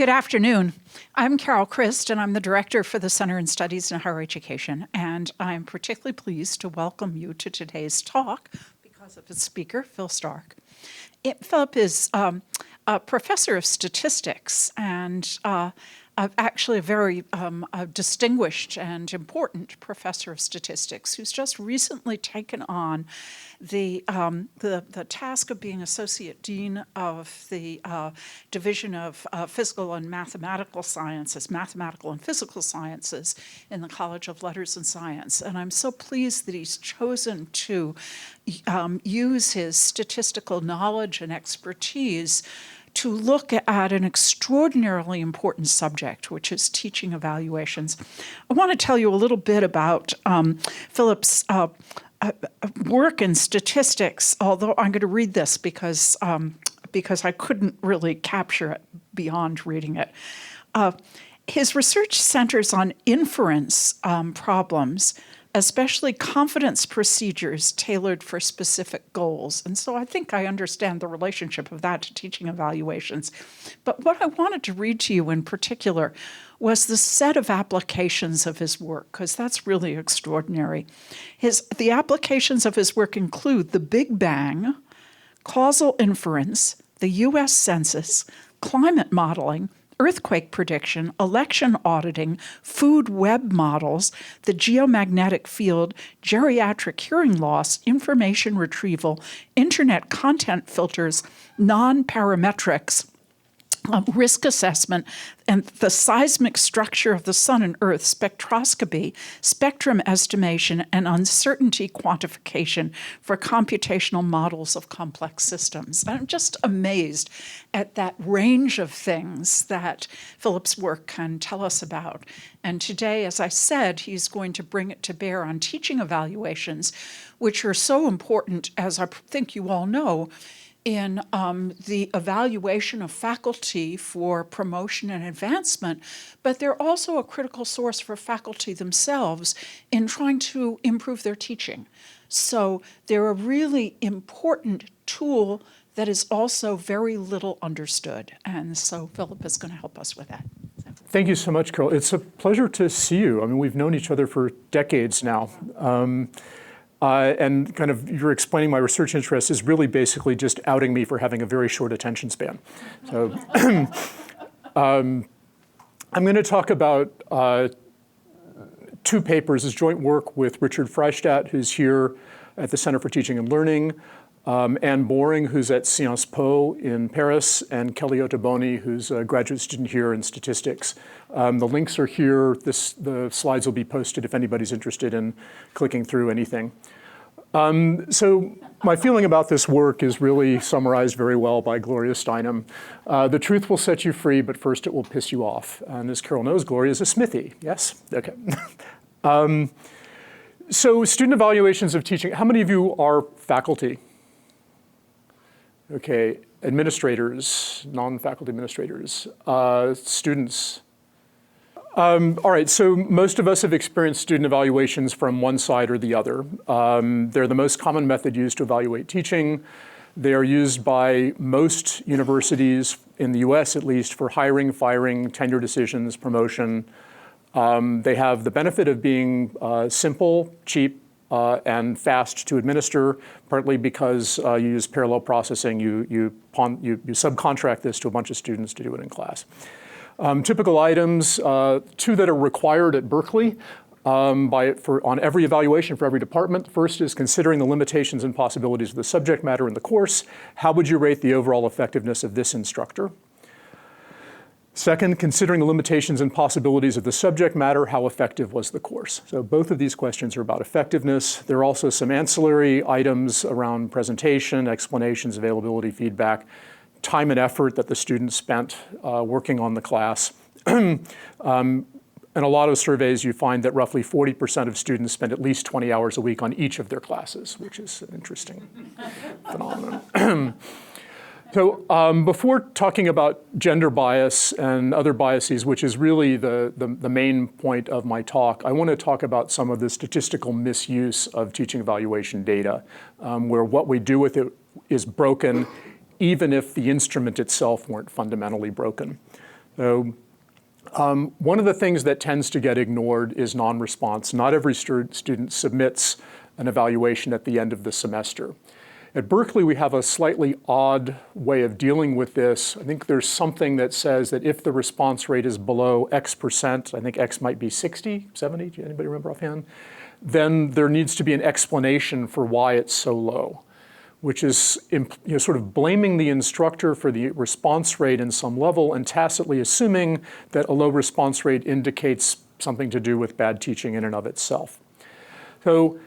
Good afternoon. I'm Carol Christ, and I'm the Director for the Center in Studies in Higher Education, and I'm particularly pleased to welcome you to today's talk because of its speaker, Phil Stark. Philip is a professor of statistics and actually a very distinguished and important professor of statistics who's just recently taken on the task of being Associate Dean of the Division of Physical and Mathematical Sciences, Mathematical and Physical Sciences in the College of Letters and Science. And I'm so pleased that he's chosen to use his statistical knowledge and expertise to look at an extraordinarily important subject, which is teaching evaluations. I want to tell you a little bit about Philip's work in statistics, although I'm going to read this because I couldn't really capture it beyond reading it. His research centers on inference problems, especially confidence procedures tailored for specific goals. And so I think I understand the relationship of that to teaching evaluations. But what I wanted to read to you in particular was the set of applications of his work, because that's really extraordinary. The applications of his work include the Big Bang, causal inference, the U.S. Census, climate modeling, earthquake prediction, election auditing, food web models, the geomagnetic field, geriatric hearing loss, information retrieval, internet content filters, non-parametrics, risk assessment, and the seismic structure of the sun and earth, spectroscopy, spectrum estimation, and uncertainty quantification for computational models of complex systems. And I'm just amazed at that range of things that Philip's work can tell us about. And today, as I said, he's going to bring it to bear on teaching evaluations, which are so important, as I think you all know, in the evaluation of faculty for promotion and advancement, but they're also a critical source for faculty themselves in trying to improve their teaching. So they're a really important tool that is also very little understood. And so Philip is going to help us with that. Thank you so much, Carol. It's a pleasure to see you. I mean, we've known each other for decades now. And kind of you're explaining my research interest is really basically just outing me for having a very short attention span. So I'm going to talk about two papers, as joint work with Richard Freistadt, who's here at the Center for Teaching and Learning, Anne Boring, who's at SciencesPo in Paris, and Kellie Ottoboni, who's a graduate student here in statistics. The links are here. The slides will be posted if anybody's interested in clicking through anything. So my feeling about this work is really summarized very well by Gloria Steinem. The truth will set you free, but first it will piss you off. And as Carol knows, Gloria is a Smithy. Yes? Okay. So student evaluations of teaching. How many of you are faculty? Okay, administrators, non-faculty administrators, students. All right, so most of us have experienced student evaluations from one side or the other. They're the most common method used to evaluate teaching. They are used by most universities, in the US at least, for hiring, firing, tenure decisions, promotion. They have the benefit of being simple, cheap, and fast to administer, partly because you use parallel processing. You subcontract this to a bunch of students to do it in class. Typical items, two that are required at Berkeley on every evaluation for every department. First is considering the limitations and possibilities of the subject matter in the course. How would you rate the overall effectiveness of this instructor? Second, considering the limitations and possibilities of the subject matter, how effective was the course? So both of these questions are about effectiveness. There are also some ancillary items around presentation, explanations, availability, feedback, time and effort that the students spent working on the class. In a lot of surveys, you find that roughly 40% of students spend at least 20 hours a week on each of their classes, which is an interesting phenomenon. So before talking about gender bias and other biases, which is really the main point of my talk, I want to talk about some of the statistical misuse of teaching evaluation data, where what we do with it is broken, even if the instrument itself weren't fundamentally broken. So one of the things that tends to get ignored is non-response. Not every student submits an evaluation at the end of the semester. At Berkeley, we have a slightly odd way of dealing with this. I think there's something that says that if the response rate is below X percent, I think X might be 60, 70, do anybody remember offhand? Then there needs to be an explanation for why it's so low, which is sort of blaming the instructor for the response rate in some level and tacitly assuming that a low response rate indicates something to do with bad teaching in and of itself. So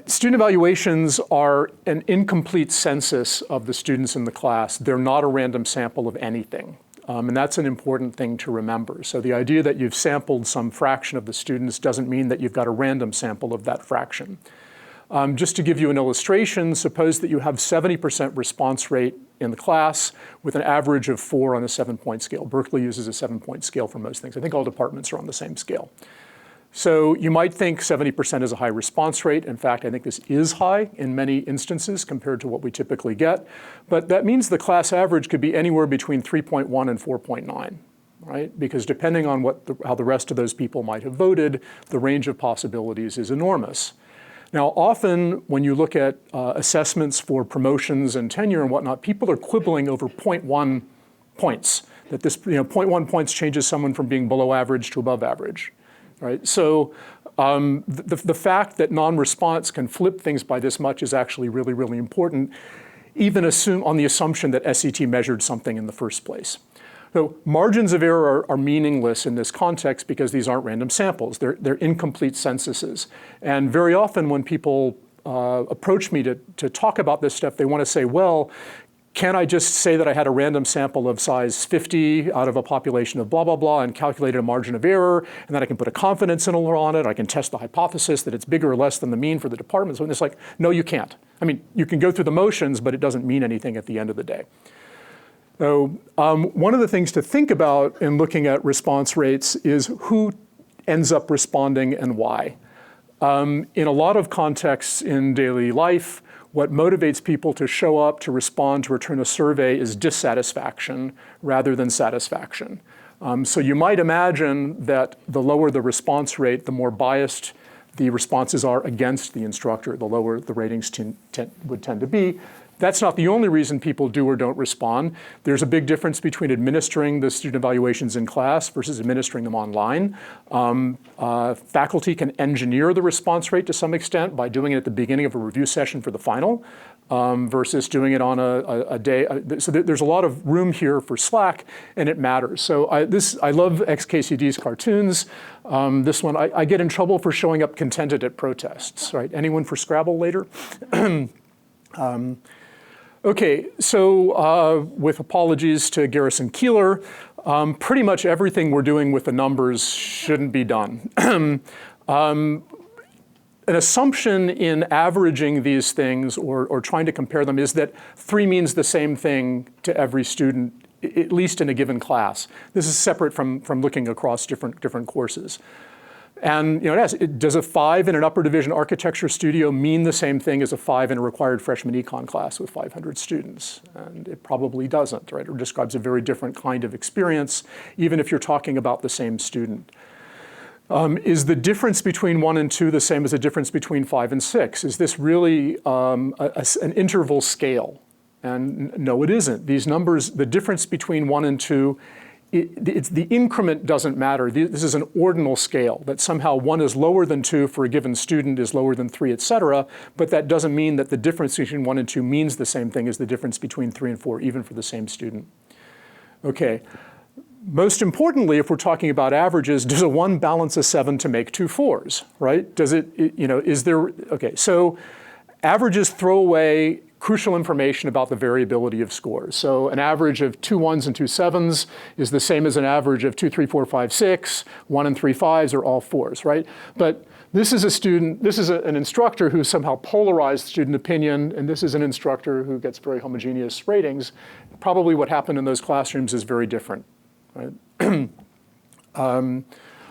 student evaluations are an incomplete census of the students in the class. They're not a random sample of anything. And that's an important thing to remember. So the idea that you've sampled some fraction of the students doesn't mean that you've got a random sample of that fraction. Just to give you an illustration, suppose that you have 70% response rate in the class with an average of 4 on a 7-point scale. Berkeley uses a 7-point scale for most things. I think all departments are on the same scale. So you might think 70% is a high response rate. In fact, I think this is high in many instances compared to what we typically get. But that means the class average could be anywhere between 3.1 and 4.9, right? Because depending on how the rest of those people might have voted, the range of possibilities is enormous. Now, often when you look at assessments for promotions and tenure and whatnot, people are quibbling over 0.1 points. That this 0.1 points changes someone from being below average to above average. Right? So the fact that non-response can flip things by this much is actually really, really important, even on the assumption that SET measured something in the first place. So margins of error are meaningless in this context because these aren't random samples. They're incomplete censuses. And very often when people approach me to talk about this stuff, they want to say, well, can I just say that I had a random sample of size 50 out of a population of blah, blah, blah, and calculate a margin of error, and then I can put a confidence interval on it, I can test the hypothesis that it's bigger or less than the mean for the department. So it's like, no, you can't. I mean, you can go through the motions, but it doesn't mean anything at the end of the day. So one of the things to think about in looking at response rates is who ends up responding and why. In a lot of contexts in daily life, what motivates people to show up, to respond, to return a survey is dissatisfaction rather than satisfaction. So you might imagine that the lower the response rate, the more biased the responses are against the instructor, the lower the ratings would tend to be. That's not the only reason people do or don't respond. There's a big difference between administering the student evaluations in class versus administering them online. Faculty can engineer the response rate to some extent by doing it at the beginning of a review session for the final versus doing it on a day. So there's a lot of room here for slack, and it matters. So I love XKCD's cartoons. This one, I get in trouble for showing up contented at protests, right? Anyone for Scrabble later? Okay, so with apologies to Garrison Keeler, pretty much everything we're doing with the numbers shouldn't be done. An assumption in averaging these things or trying to compare them is that 3 means the same thing to every student, at least in a given class. This is separate from looking across different courses. And does a 5 in an upper division architecture studio mean the same thing as a 5 in a required freshman econ class with 500 students? And it probably doesn't, right? It describes a very different kind of experience, even if you're talking about the same student. Is the difference between 1 and 2 the same as the difference between 5 and 6? Is this really an interval scale? And no, it isn't. These numbers, the difference between 1 and 2, the increment doesn't matter. This is an ordinal scale, that somehow 1 is lower than 2 for a given student is lower than 3, et cetera, but that doesn't mean that the difference between 1 and 2 means the same thing as the difference between 3 and 4, even for the same student. Okay, most importantly, if we're talking about averages, does a 1 balance a 7 to make 2 4s, right? Does it, is there, okay, so averages throw away crucial information about the variability of scores. So an average of 2 1s and 2 7s is the same as an average of 2 3 4 5 6, 1 and 3 5s are all 4s, right? But this is an instructor who somehow polarized student opinion, and this is an instructor who gets very homogeneous ratings. Probably what happened in those classrooms is very different, right? All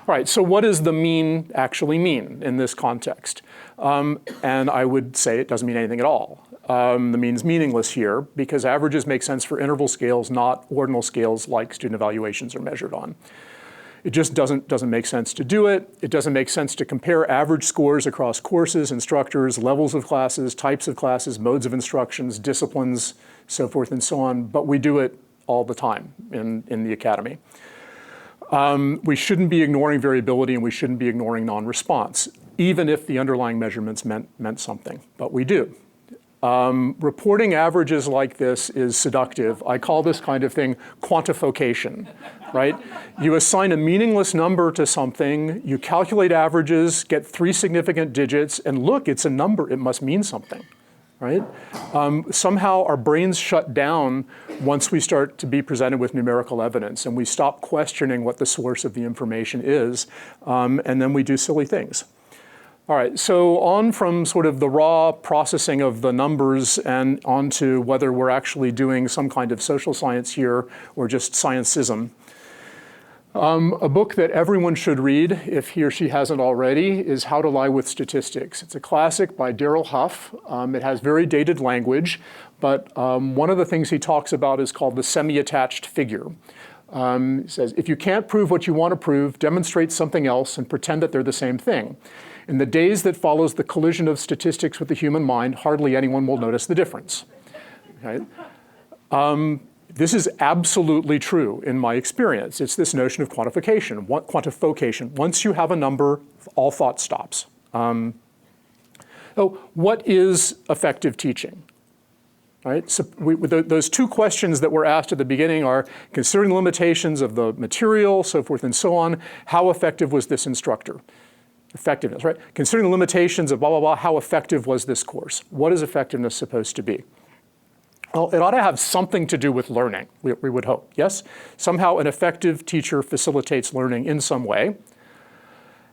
right, so what does the mean actually mean in this context? And I would say it doesn't mean anything at all. The mean's meaningless here because averages make sense for interval scales, not ordinal scales like student evaluations are measured on. It just doesn't make sense to do it. It doesn't make sense to compare average scores across courses, instructors, levels of classes, types of classes, modes of instructions, disciplines, so forth and so on, but we do it all the time in the academy. We shouldn't be ignoring variability and we shouldn't be ignoring non-response, even if the underlying measurements meant something, but we do. Reporting averages like this is seductive. I call this kind of thing quantification, right? You assign a meaningless number to something, you calculate averages, get 3 significant digits, and look, it's a number, it must mean something, right? Somehow our brains shut down once we start to be presented with numerical evidence, and we stop questioning what the source of the information is, and then we do silly things. All right, so on from sort of the raw processing of the numbers and on to whether we're actually doing some kind of social science here or just sciencism. A book that everyone should read, if he or she hasn't already, is How to Lie with Statistics. It's a classic by Darrell Huff. It has very dated language, but one of the things he talks about is called the semi-attached figure. He says, if you can't prove what you want to prove, demonstrate something else and pretend that they're the same thing. In the days that follows the collision of statistics with the human mind, hardly anyone will notice the difference. Okay? This is absolutely true in my experience. It's this notion of quantification. Once you have a number, all thought stops. So what is effective teaching? Right? So those 2 questions that were asked at the beginning are, considering the limitations of the material, so forth and so on, how effective was this instructor? Effectiveness, right? Considering the limitations of blah, blah, blah, how effective was this course? What is effectiveness supposed to be? Well, it ought to have something to do with learning, we would hope, yes? Somehow an effective teacher facilitates learning in some way.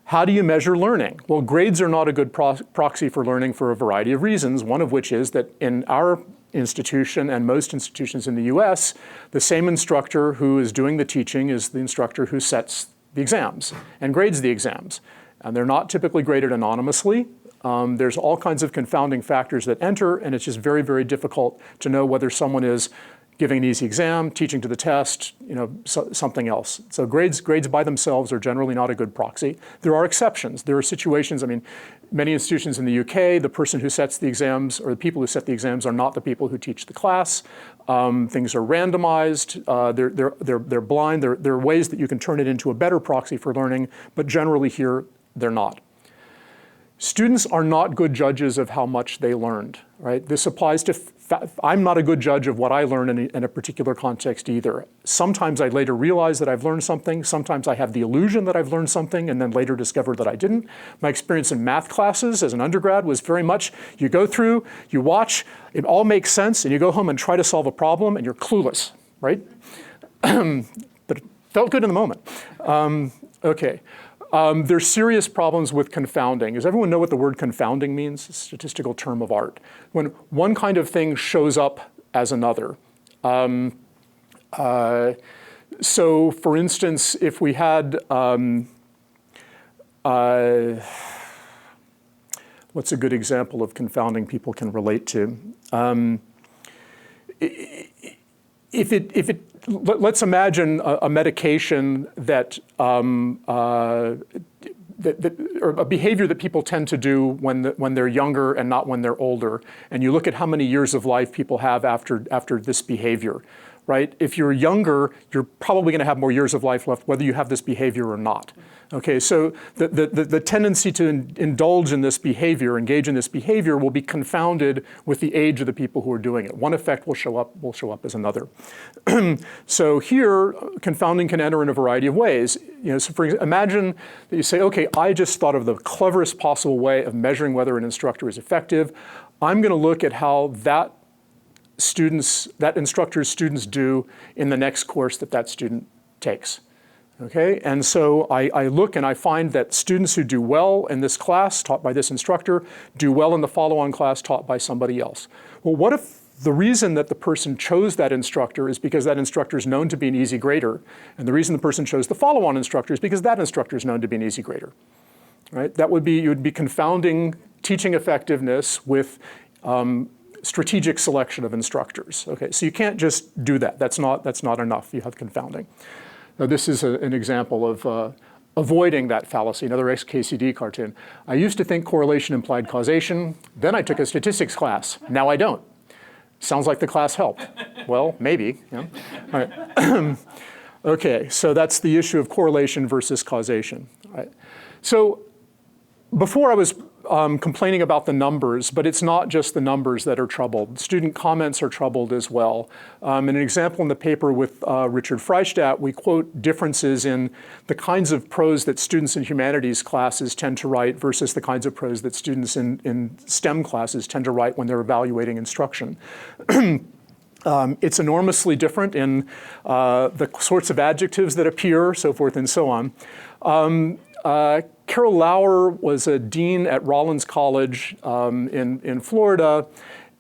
How do you measure learning? Well, grades are not a good proxy for learning for a variety of reasons, one of which is that in our institution and most institutions in the US, the same instructor who is doing the teaching is the instructor who sets the exams and grades the exams. And they're not typically graded anonymously. There's all kinds of confounding factors that enter, and it's just very, very difficult to know whether someone is giving an easy exam, teaching to the test, something else. So grades by themselves are generally not a good proxy. There are exceptions. There are situations, many institutions in the UK, the person who sets the exams or the people who set the exams are not the people who teach the class. Things are randomized. They're blind. There are ways that you can turn it into a better proxy for learning, but generally here, they're not. Students are not good judges of how much they learned, right? This applies to, I'm not a good judge of what I learn in a particular context either. Sometimes I later realize that I've learned something. Sometimes I have the illusion that I've learned something and then later discover that I didn't. My experience in math classes as an undergrad was very much, you go through, you watch, it all makes sense, and you go home and try to solve a problem and you're clueless, right? But it felt good in the moment. Okay. There's serious problems with confounding. Does everyone know what the word confounding means? It's a statistical term of art. When one kind of thing shows up as another. So for instance, if we had, what's a good example of confounding people can relate to? Let's imagine a medication that, or a behavior that people tend to do when they're younger and not when they're older, and you look at how many years of life people have after this behavior, right? If you're younger, you're probably going to have more years of life left, whether you have this behavior or not. Okay, so the tendency to indulge in this behavior, engage in this behavior, will be confounded with the age of the people who are doing it. One effect will show up as another. So here, confounding can enter in a variety of ways. So imagine that you say, okay, I just thought of the cleverest possible way of measuring whether an instructor is effective. I'm going to look at how that instructor's students do in the next course that student takes. Okay, and so I look and I find that students who do well in this class taught by this instructor do well in the follow-on class taught by somebody else. Well, what if the reason that the person chose that instructor is because that instructor is known to be an easy grader, and the reason the person chose the follow-on instructor is because that instructor is known to be an easy grader, right? You would be confounding teaching effectiveness with strategic selection of instructors. Okay, so you can't just do that. That's not enough. You have confounding. Now this is an example of avoiding that fallacy, another XKCD cartoon. I used to think correlation implied causation. Then I took a statistics class. Now I don't. Sounds like the class helped. Well, maybe. Yeah. All right. Okay, so that's the issue of correlation versus causation. All right. So before I was complaining about the numbers, but it's not just the numbers that are troubled. Student comments are troubled as well. In an example in the paper with Richard Freistadt, we quote differences in the kinds of prose that students in humanities classes tend to write versus the kinds of prose that students in STEM classes tend to write when they're evaluating instruction. It's enormously different in the sorts of adjectives that appear, so forth and so on. Carol Lauer was a dean at Rollins College in Florida,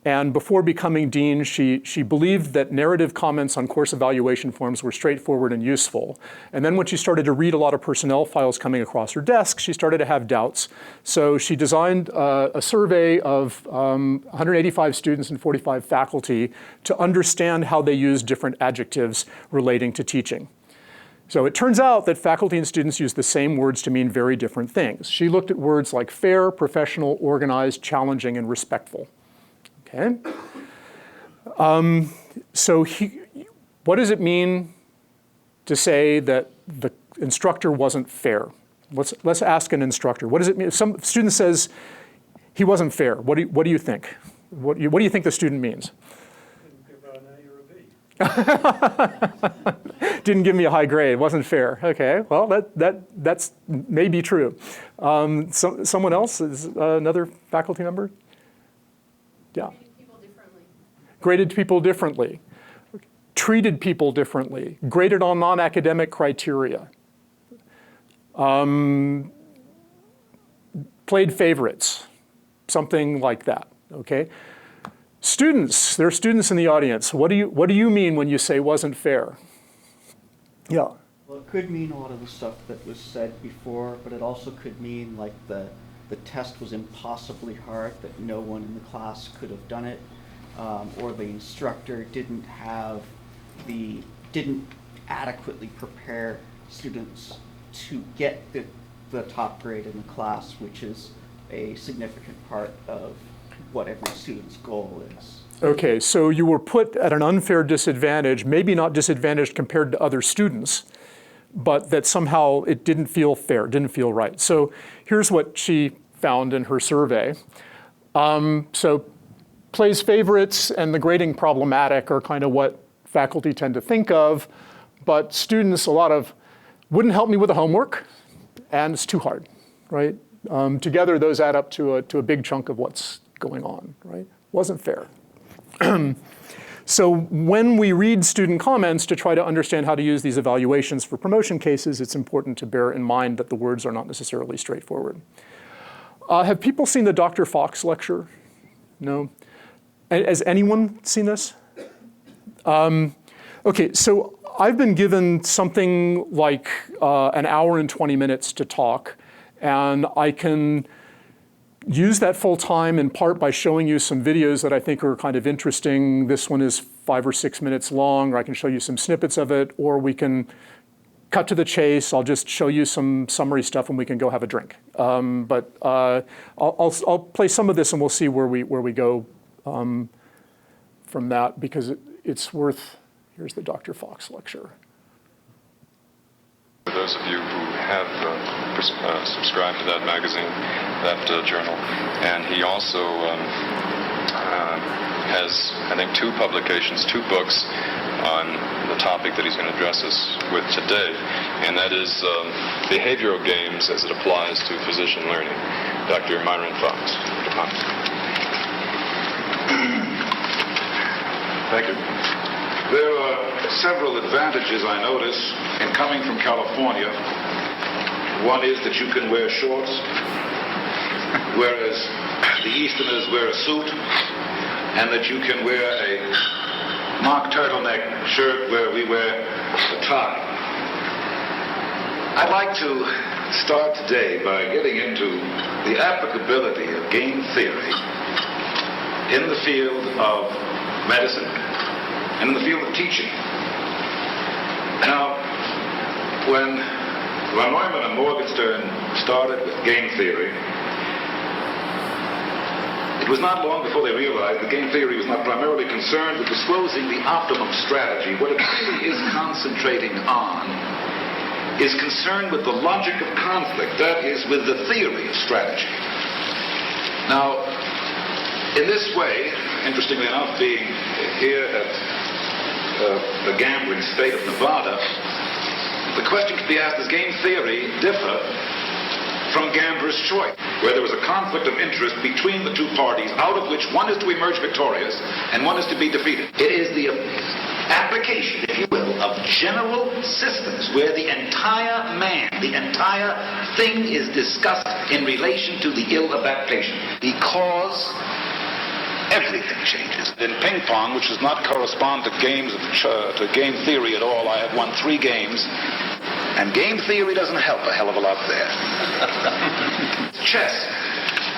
and before becoming dean, she believed that narrative comments on course evaluation forms were straightforward and useful. And then when she started to read a lot of personnel files coming across her desk, she started to have doubts. So she designed a survey of 185 students and 45 faculty to understand how they use different adjectives relating to teaching. So it turns out that faculty and students use the same words to mean very different things. She looked at words like fair, professional, organized, challenging, and respectful. Okay? What does it mean to say that the instructor wasn't fair? Let's ask an instructor. What does it mean? If some student says he wasn't fair, what do you think? What do you think the student means? Didn't give me a high grade, wasn't fair. Okay, well, that's maybe true. Someone else, is another faculty member? Yeah. Graded people differently. Graded people differently. Treated people differently. Graded on non-academic criteria. Played favorites. Something like that, okay? Students, there are students in the audience. What do you mean when you say wasn't fair? Yeah. Well, it could mean a lot of the stuff that was said before, but it also could mean like the test was impossibly hard, that no one in the class could have done it, or the instructor didn't adequately prepare students to get the top grade in the class, which is a significant part of what every student's goal is. Okay, so you were put at an unfair disadvantage, maybe not disadvantaged compared to other students, but that somehow it didn't feel fair, didn't feel right. So here's what she found in her survey. So plays favorites and the grading problematic are kind of what faculty tend to think of, but students, a lot of, wouldn't help me with the homework, and it's too hard, right? Together, those add up to a big chunk of what's going on, right? Wasn't fair. So when we read student comments to try to understand how to use these evaluations for promotion cases, it's important to bear in mind that the words are not necessarily straightforward. Have people seen the Dr. Fox lecture? No? Has anyone seen this? Okay, so I've been given something like an hour and 20 minutes to talk, and I can use that full time in part by showing you some videos that I think are kind of interesting. This one is 5 or 6 minutes long, or I can show you some snippets of it, or we can cut to the chase. I'll just show you some summary stuff and we can go have a drink. But I'll play some of this and we'll see where we go from that, because it's worth, here's the Dr. Fox lecture. For those of you who have subscribed to that magazine, that journal, and he also has, I think, 2 publications, 2 books on the topic that he's going to address us with today, and that is behavioral games as it applies to physician learning. Dr. Myron Fox. Dr. Fox. Thank you. There are several advantages I notice in coming from California. One is that you can wear shorts, whereas the Easterners wear a suit, and that you can wear a mock turtleneck shirt where we wear a tie. I'd like to start today by getting into the applicability of game theory in the field of medicine and in the field of teaching. Now, when Neumann and Morgenstern started with game theory, it was not long before they realized that game theory was not primarily concerned with disclosing the optimum strategy. What it really is concentrating on is concerned with the logic of conflict, that is, with the theory of strategy. Now, in this way, interestingly enough, being here at the gambling state of Nevada, the question could be asked, does game theory differ from gambler's choice, where there was a conflict of interest between the two parties, out of which one is to emerge victorious and one is to be defeated? It is the application, if you will, of general systems where the entire man, the entire thing is discussed in relation to the ill of that patient, because everything changes. In ping pong, which does not correspond to to game theory at all, I have won 3 games, and game theory doesn't help a hell of a lot there. Chess.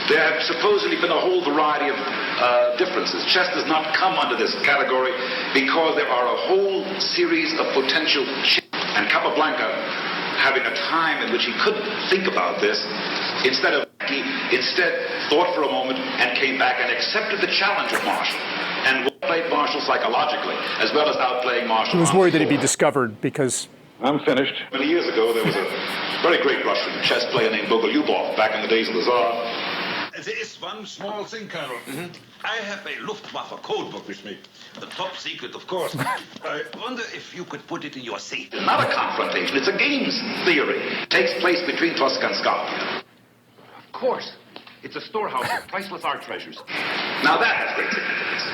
There have supposedly been a whole variety of differences. Chess does not come under this category because there are a whole series of potential shifts. And Capablanca, having a time in which he could think about this, instead thought for a moment and came back and accepted the challenge of Marshall and played Marshall psychologically as well as outplaying Marshall. He was worried that he'd be discovered because... I'm finished. Many years ago, there was a very great Russian chess player named Bogolyubov back in the days of the Tsar. There is one small thing, Colonel. I have a Luftwaffe code book with me. The top secret, of course. I wonder if you could put it in your safe. It's not a confrontation, it's a games theory. It takes place between Tosca and Skopje. Of course. It's a storehouse of priceless art treasures. Now that has great significance.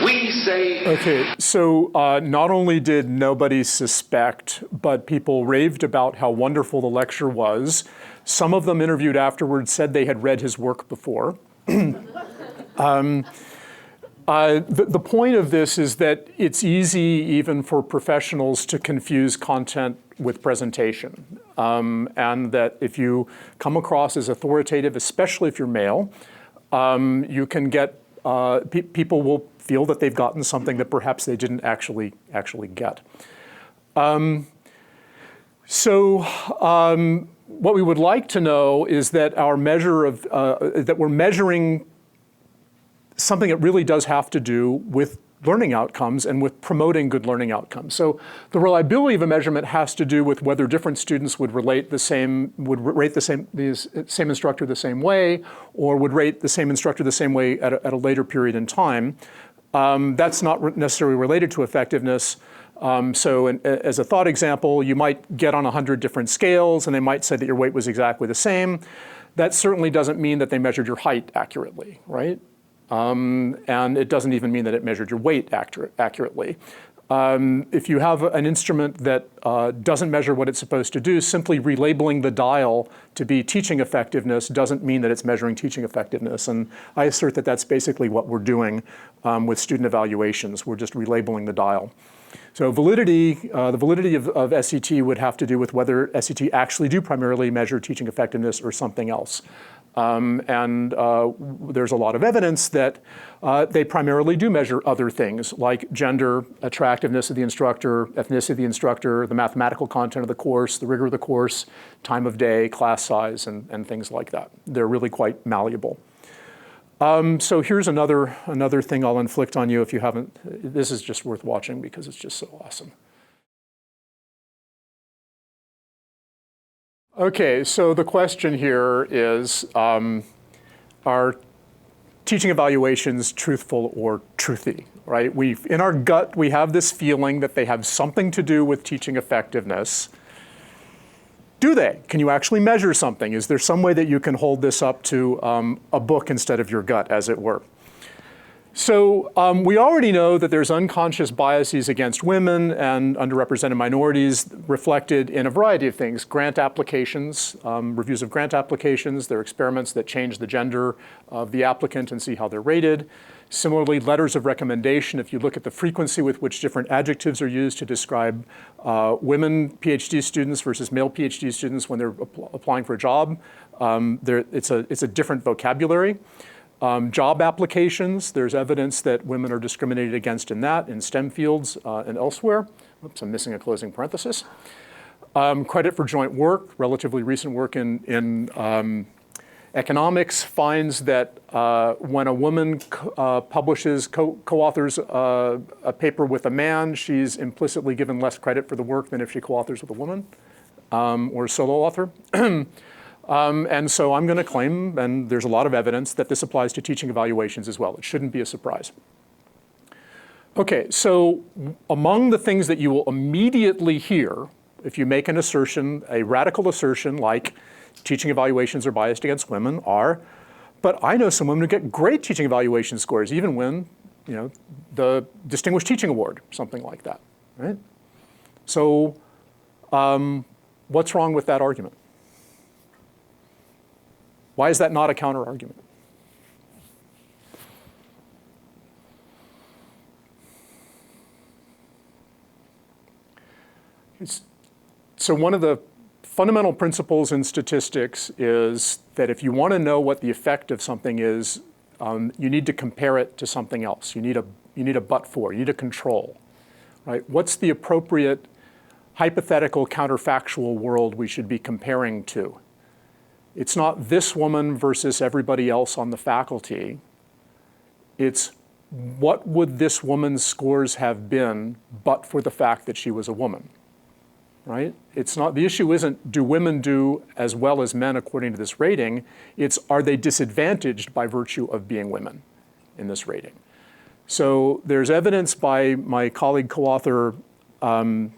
We say... Okay, so not only did nobody suspect, but people raved about how wonderful the lecture was. Some of them interviewed afterwards said they had read his work before. The point of this is that it's easy even for professionals to confuse content with presentation. And that if you come across as authoritative, especially if you're male, you can get, people will feel that they've gotten something that perhaps they didn't actually get. What we would like to know is that our measure of, that we're measuring something that really does have to do with learning outcomes and with promoting good learning outcomes. So the reliability of a measurement has to do with whether different students would rate the same instructor the same way, or would rate the same instructor the same way at a later period in time. That's not necessarily related to effectiveness. As a thought example, you might get on 100 different scales and they might say that your weight was exactly the same. That certainly doesn't mean that they measured your height accurately, right? And it doesn't even mean that it measured your weight accurately. If you have an instrument that doesn't measure what it's supposed to do, simply relabeling the dial to be teaching effectiveness doesn't mean that it's measuring teaching effectiveness. And I assert that that's basically what we're doing with student evaluations. We're just relabeling the dial. So validity, the validity of SCT would have to do with whether SCT actually do primarily measure teaching effectiveness or something else. There's a lot of evidence that they primarily do measure other things like gender, attractiveness of the instructor, ethnicity of the instructor, the mathematical content of the course, the rigor of the course, time of day, class size, and things like that. They're really quite malleable. So here's another thing I'll inflict on you if you haven't. This is just worth watching because it's just so awesome. Okay, so the question here is, are teaching evaluations truthful or truthy, right? In our gut, we have this feeling that they have something to do with teaching effectiveness. Do they? Can you actually measure something? Is there some way that you can hold this up to a book instead of your gut, as it were? So we already know that there's unconscious biases against women and underrepresented minorities reflected in a variety of things. Grant applications, reviews of grant applications, there are experiments that change the gender of the applicant and see how they're rated. Similarly, letters of recommendation, if you look at the frequency with which different adjectives are used to describe women PhD students versus male PhD students when they're applying for a job, it's a different vocabulary. Job applications, there's evidence that women are discriminated against in that, in STEM fields and elsewhere. Oops, I'm missing a closing parenthesis. Credit for joint work, relatively recent work in economics finds that when a woman publishes, co-authors a paper with a man, she's implicitly given less credit for the work than if she co-authors with a woman or a solo author. And so I'm going to claim, and there's a lot of evidence, that this applies to teaching evaluations as well. It shouldn't be a surprise. Okay, so among the things that you will immediately hear if you make an assertion, a radical assertion like teaching evaluations are biased against women are, but I know some women who get great teaching evaluation scores, even win, the Distinguished Teaching Award, something like that, right? So what's wrong with that argument? Why is that not a counter-argument? So one of the fundamental principles in statistics is that if you want to know what the effect of something is, you need to compare it to something else. You need a but-for, you need a control, right? What's the appropriate hypothetical counterfactual world we should be comparing to? It's not this woman versus everybody else on the faculty. It's what would this woman's scores have been but for the fact that she was a woman, right? It's not, the issue isn't do women do as well as men according to this rating, it's are they disadvantaged by virtue of being women in this rating? So there's evidence by my colleague co-author Anne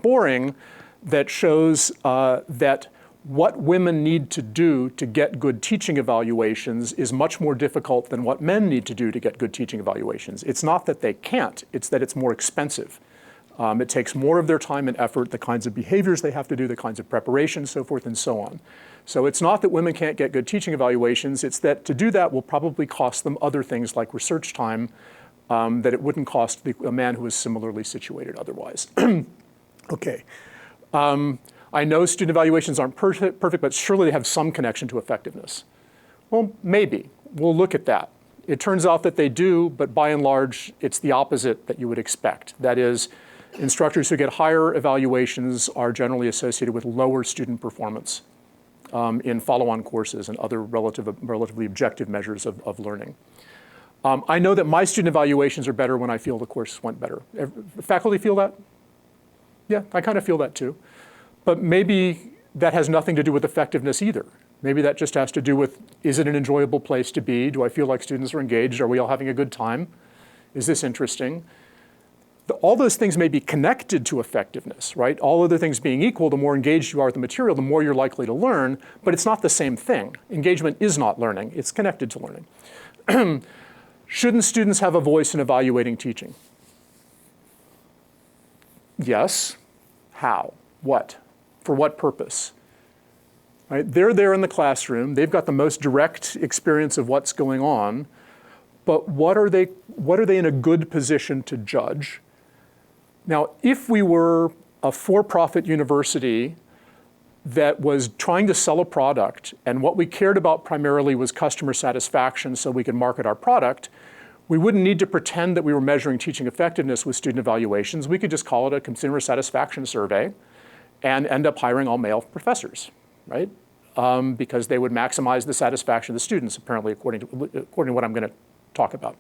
Boring that shows that what women need to do to get good teaching evaluations is much more difficult than what men need to do to get good teaching evaluations. It's not that they can't, it's that it's more expensive. It takes more of their time and effort, the kinds of behaviors they have to do, the kinds of preparation, so forth and so on. So it's not that women can't get good teaching evaluations, it's that to do that will probably cost them other things like research time that it wouldn't cost a man who is similarly situated otherwise. Okay. I know student evaluations aren't perfect, but surely they have some connection to effectiveness. Well, maybe. We'll look at that. It turns out that they do, but by and large, it's the opposite that you would expect. That is, instructors who get higher evaluations are generally associated with lower student performance in follow-on courses and other relatively objective measures of learning. I know that my student evaluations are better when I feel the course went better. Faculty feel that? Yeah, I kind of feel that too. But maybe that has nothing to do with effectiveness either. Maybe that just has to do with, is it an enjoyable place to be? Do I feel like students are engaged? Are we all having a good time? Is this interesting? All those things may be connected to effectiveness, right? All other things being equal, the more engaged you are with the material, the more you're likely to learn, but it's not the same thing. Engagement is not learning, it's connected to learning. Shouldn't students have a voice in evaluating teaching? Yes. How? What? For what purpose? Right? They're there in the classroom. They've got the most direct experience of what's going on. But what are they in a good position to judge? Now, if we were a for-profit university that was trying to sell a product, and what we cared about primarily was customer satisfaction so we could market our product, we wouldn't need to pretend that we were measuring teaching effectiveness with student evaluations. We could just call it a consumer satisfaction survey and end up hiring all male professors, right? Because they would maximize the satisfaction of the students, apparently, according to what I'm going to talk about.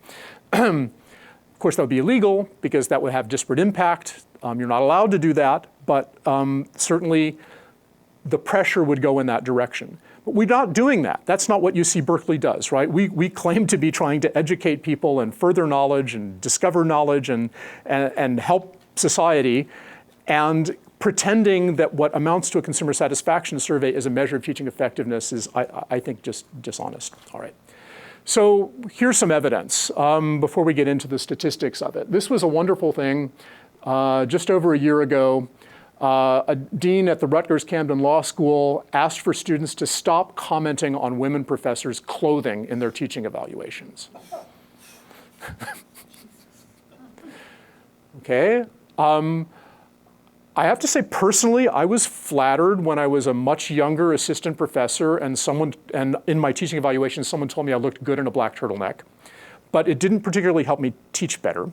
Of course, that would be illegal because that would have disparate impact. You're not allowed to do that, but certainly the pressure would go in that direction. But we're not doing that. That's not what UC Berkeley does, right? We claim to be trying to educate people and further knowledge and discover knowledge and help society, and pretending that what amounts to a consumer satisfaction survey is a measure of teaching effectiveness is, I think, just dishonest. All right. So here's some evidence before we get into the statistics of it. This was a wonderful thing just over a year ago. A dean at the Rutgers Camden Law School asked for students to stop commenting on women professors' clothing in their teaching evaluations. Okay. I have to say personally, I was flattered when I was a much younger assistant professor and in my teaching evaluation, someone told me I looked good in a black turtleneck. But it didn't particularly help me teach better.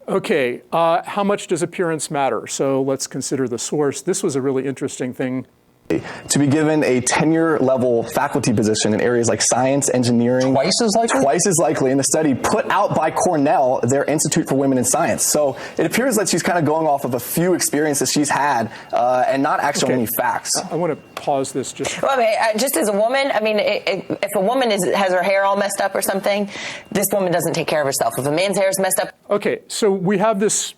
Okay, how much does appearance matter? So let's consider the source. This was a really interesting thing. To be given a tenure-level faculty position in areas like science, engineering. Twice as likely? Twice as likely in the study put out by Cornell, their Institute for Women in Science. So it appears that she's kind of going off of a few experiences she's had and not actually any facts. I want to pause this just. Well, I mean, just as a woman, I mean, if a woman has her hair all messed up or something, this woman doesn't take care of herself. If a man's hair is messed up. Okay, so we have this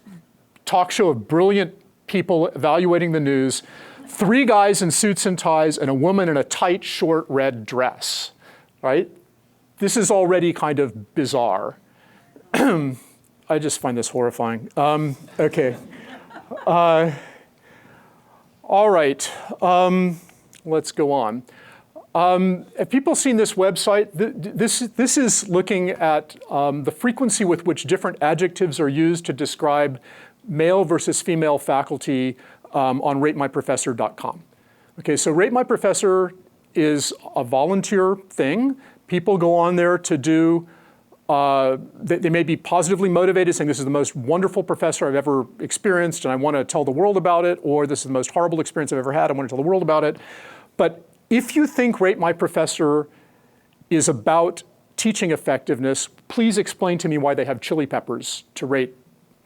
talk show of brilliant people evaluating the news. 3 guys in suits and ties and a woman in a tight, short red dress, right? This is already kind of bizarre. I just find this horrifying. Okay. All right. Let's go on. Have people seen this website? This is looking at the frequency with which different adjectives are used to describe male versus female faculty on ratemyprofessor.com. Okay, so Rate My Professor is a volunteer thing. People go on there to do, they may be positively motivated, saying this is the most wonderful professor I've ever experienced and I want to tell the world about it, or this is the most horrible experience I've ever had, I want to tell the world about it. But if you think Rate My Professor is about teaching effectiveness, please explain to me why they have chili peppers to rate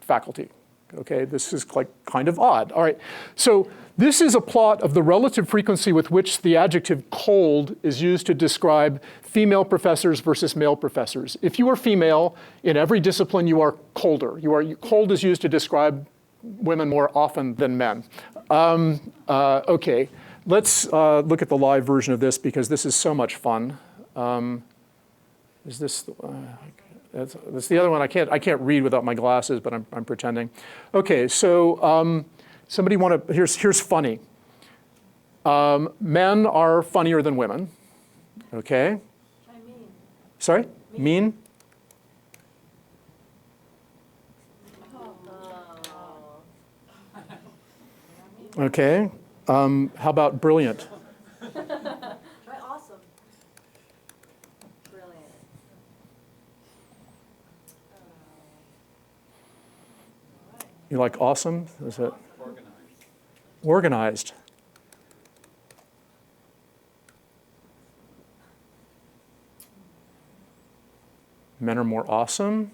faculty. Okay, this is like kind of odd. All right, so this is a plot of the relative frequency with which the adjective cold is used to describe female professors versus male professors. If you are female, in every discipline you are colder. Cold is used to describe women more often than men. Okay, let's look at the live version of this because this is so much fun. Is this? That's the other one. I can't read without my glasses, but I'm pretending. Okay, so somebody want to? Here's funny. Men are funnier than women. Okay. I mean. Sorry. Mean. Okay. How about brilliant? Try awesome. Brilliant. You like awesome? Is it? Organized. Men are more awesome.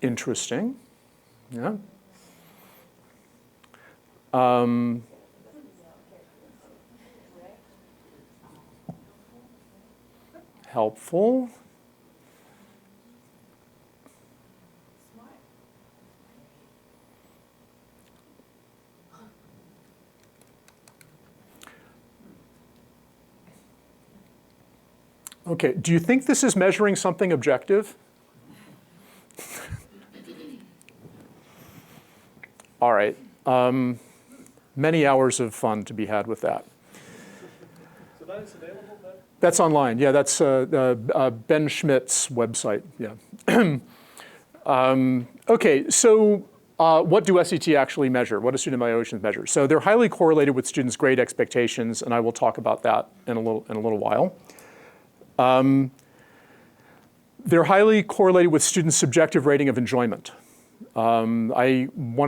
Interesting. Yeah. Helpful. Okay, do you think this is measuring something objective? All right. Many hours of fun to be had with that. So that is available then? That's online. Yeah, that's Ben Schmidt's website. Yeah. Okay, so what do SET actually measure? What do student evaluations measure? So they're highly correlated with students' grade expectations, and I will talk about that in a little while. They're highly correlated with students' subjective rating of enjoyment. One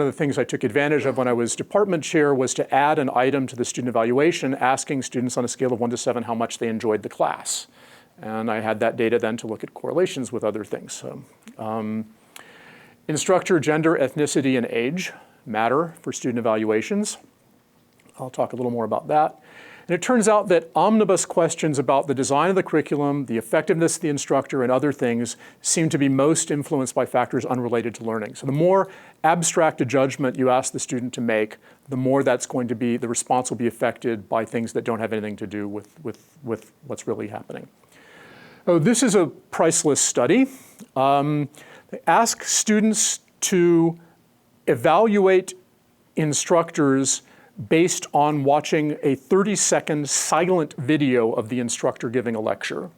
of the things I took advantage of when I was department chair was to add an item to the student evaluation asking students on a scale of 1 to 7 how much they enjoyed the class. And I had that data then to look at correlations with other things. So, instructor, gender, ethnicity, and age matter for student evaluations. I'll talk a little more about that. And it turns out that omnibus questions about the design of the curriculum, the effectiveness of the instructor, and other things seem to be most influenced by factors unrelated to learning. So the more abstract a judgment you ask the student to make, the more that's going to be, the response will be affected by things that don't have anything to do with what's really happening. Oh, this is a priceless study. They ask students to evaluate instructors based on watching a 30-second silent video of the instructor giving a lecture.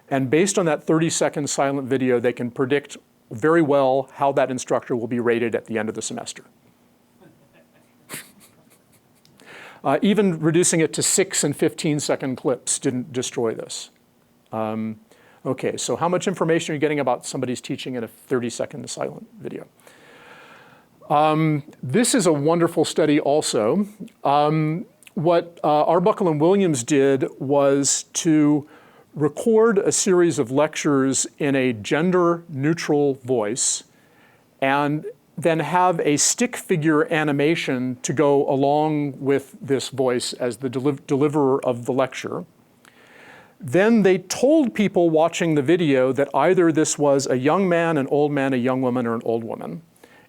And based on that 30-second silent video, they can predict very well how that instructor will be rated at the end of the semester. Even reducing it to 6 and 15-second clips didn't destroy this. Okay, so how much information are you getting about somebody's teaching in a 30-second silent video? This is a wonderful study also. What Arbuckle and Williams did was to record a series of lectures in a gender-neutral voice and then have a stick figure animation to go along with this voice as the deliverer of the lecture. Then they told people watching the video that either this was a young man, an old man, a young woman, or an old woman,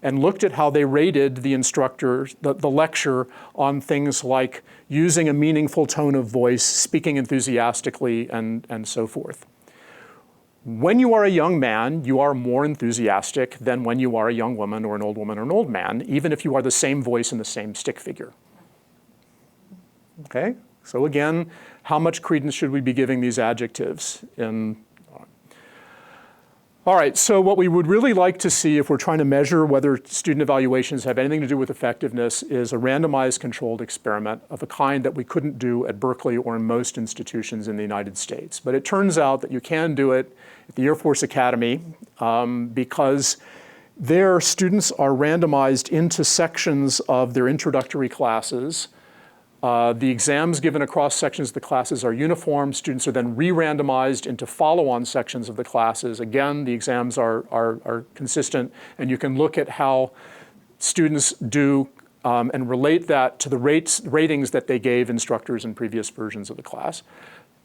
and looked at how they rated the instructor, the lecture, on things like using a meaningful tone of voice, speaking enthusiastically, and so forth. When you are a young man, you are more enthusiastic than when you are a young woman or an old old man, even if you are the same voice and the same stick figure. Okay? So again, how much credence should we be giving these adjectives? All right, so what we would really like to see if we're trying to measure whether student evaluations have anything to do with effectiveness is a randomized controlled experiment of a kind that we couldn't do at Berkeley or in most institutions in the United States. But it turns out that you can do it at the Air Force Academy because their students are randomized into sections of their introductory classes. The exams given across sections of the classes are uniform. Students are then re-randomized into follow-on sections of the classes. Again, the exams are consistent, and you can look at how students do and relate that to the ratings that they gave instructors in previous versions of the class,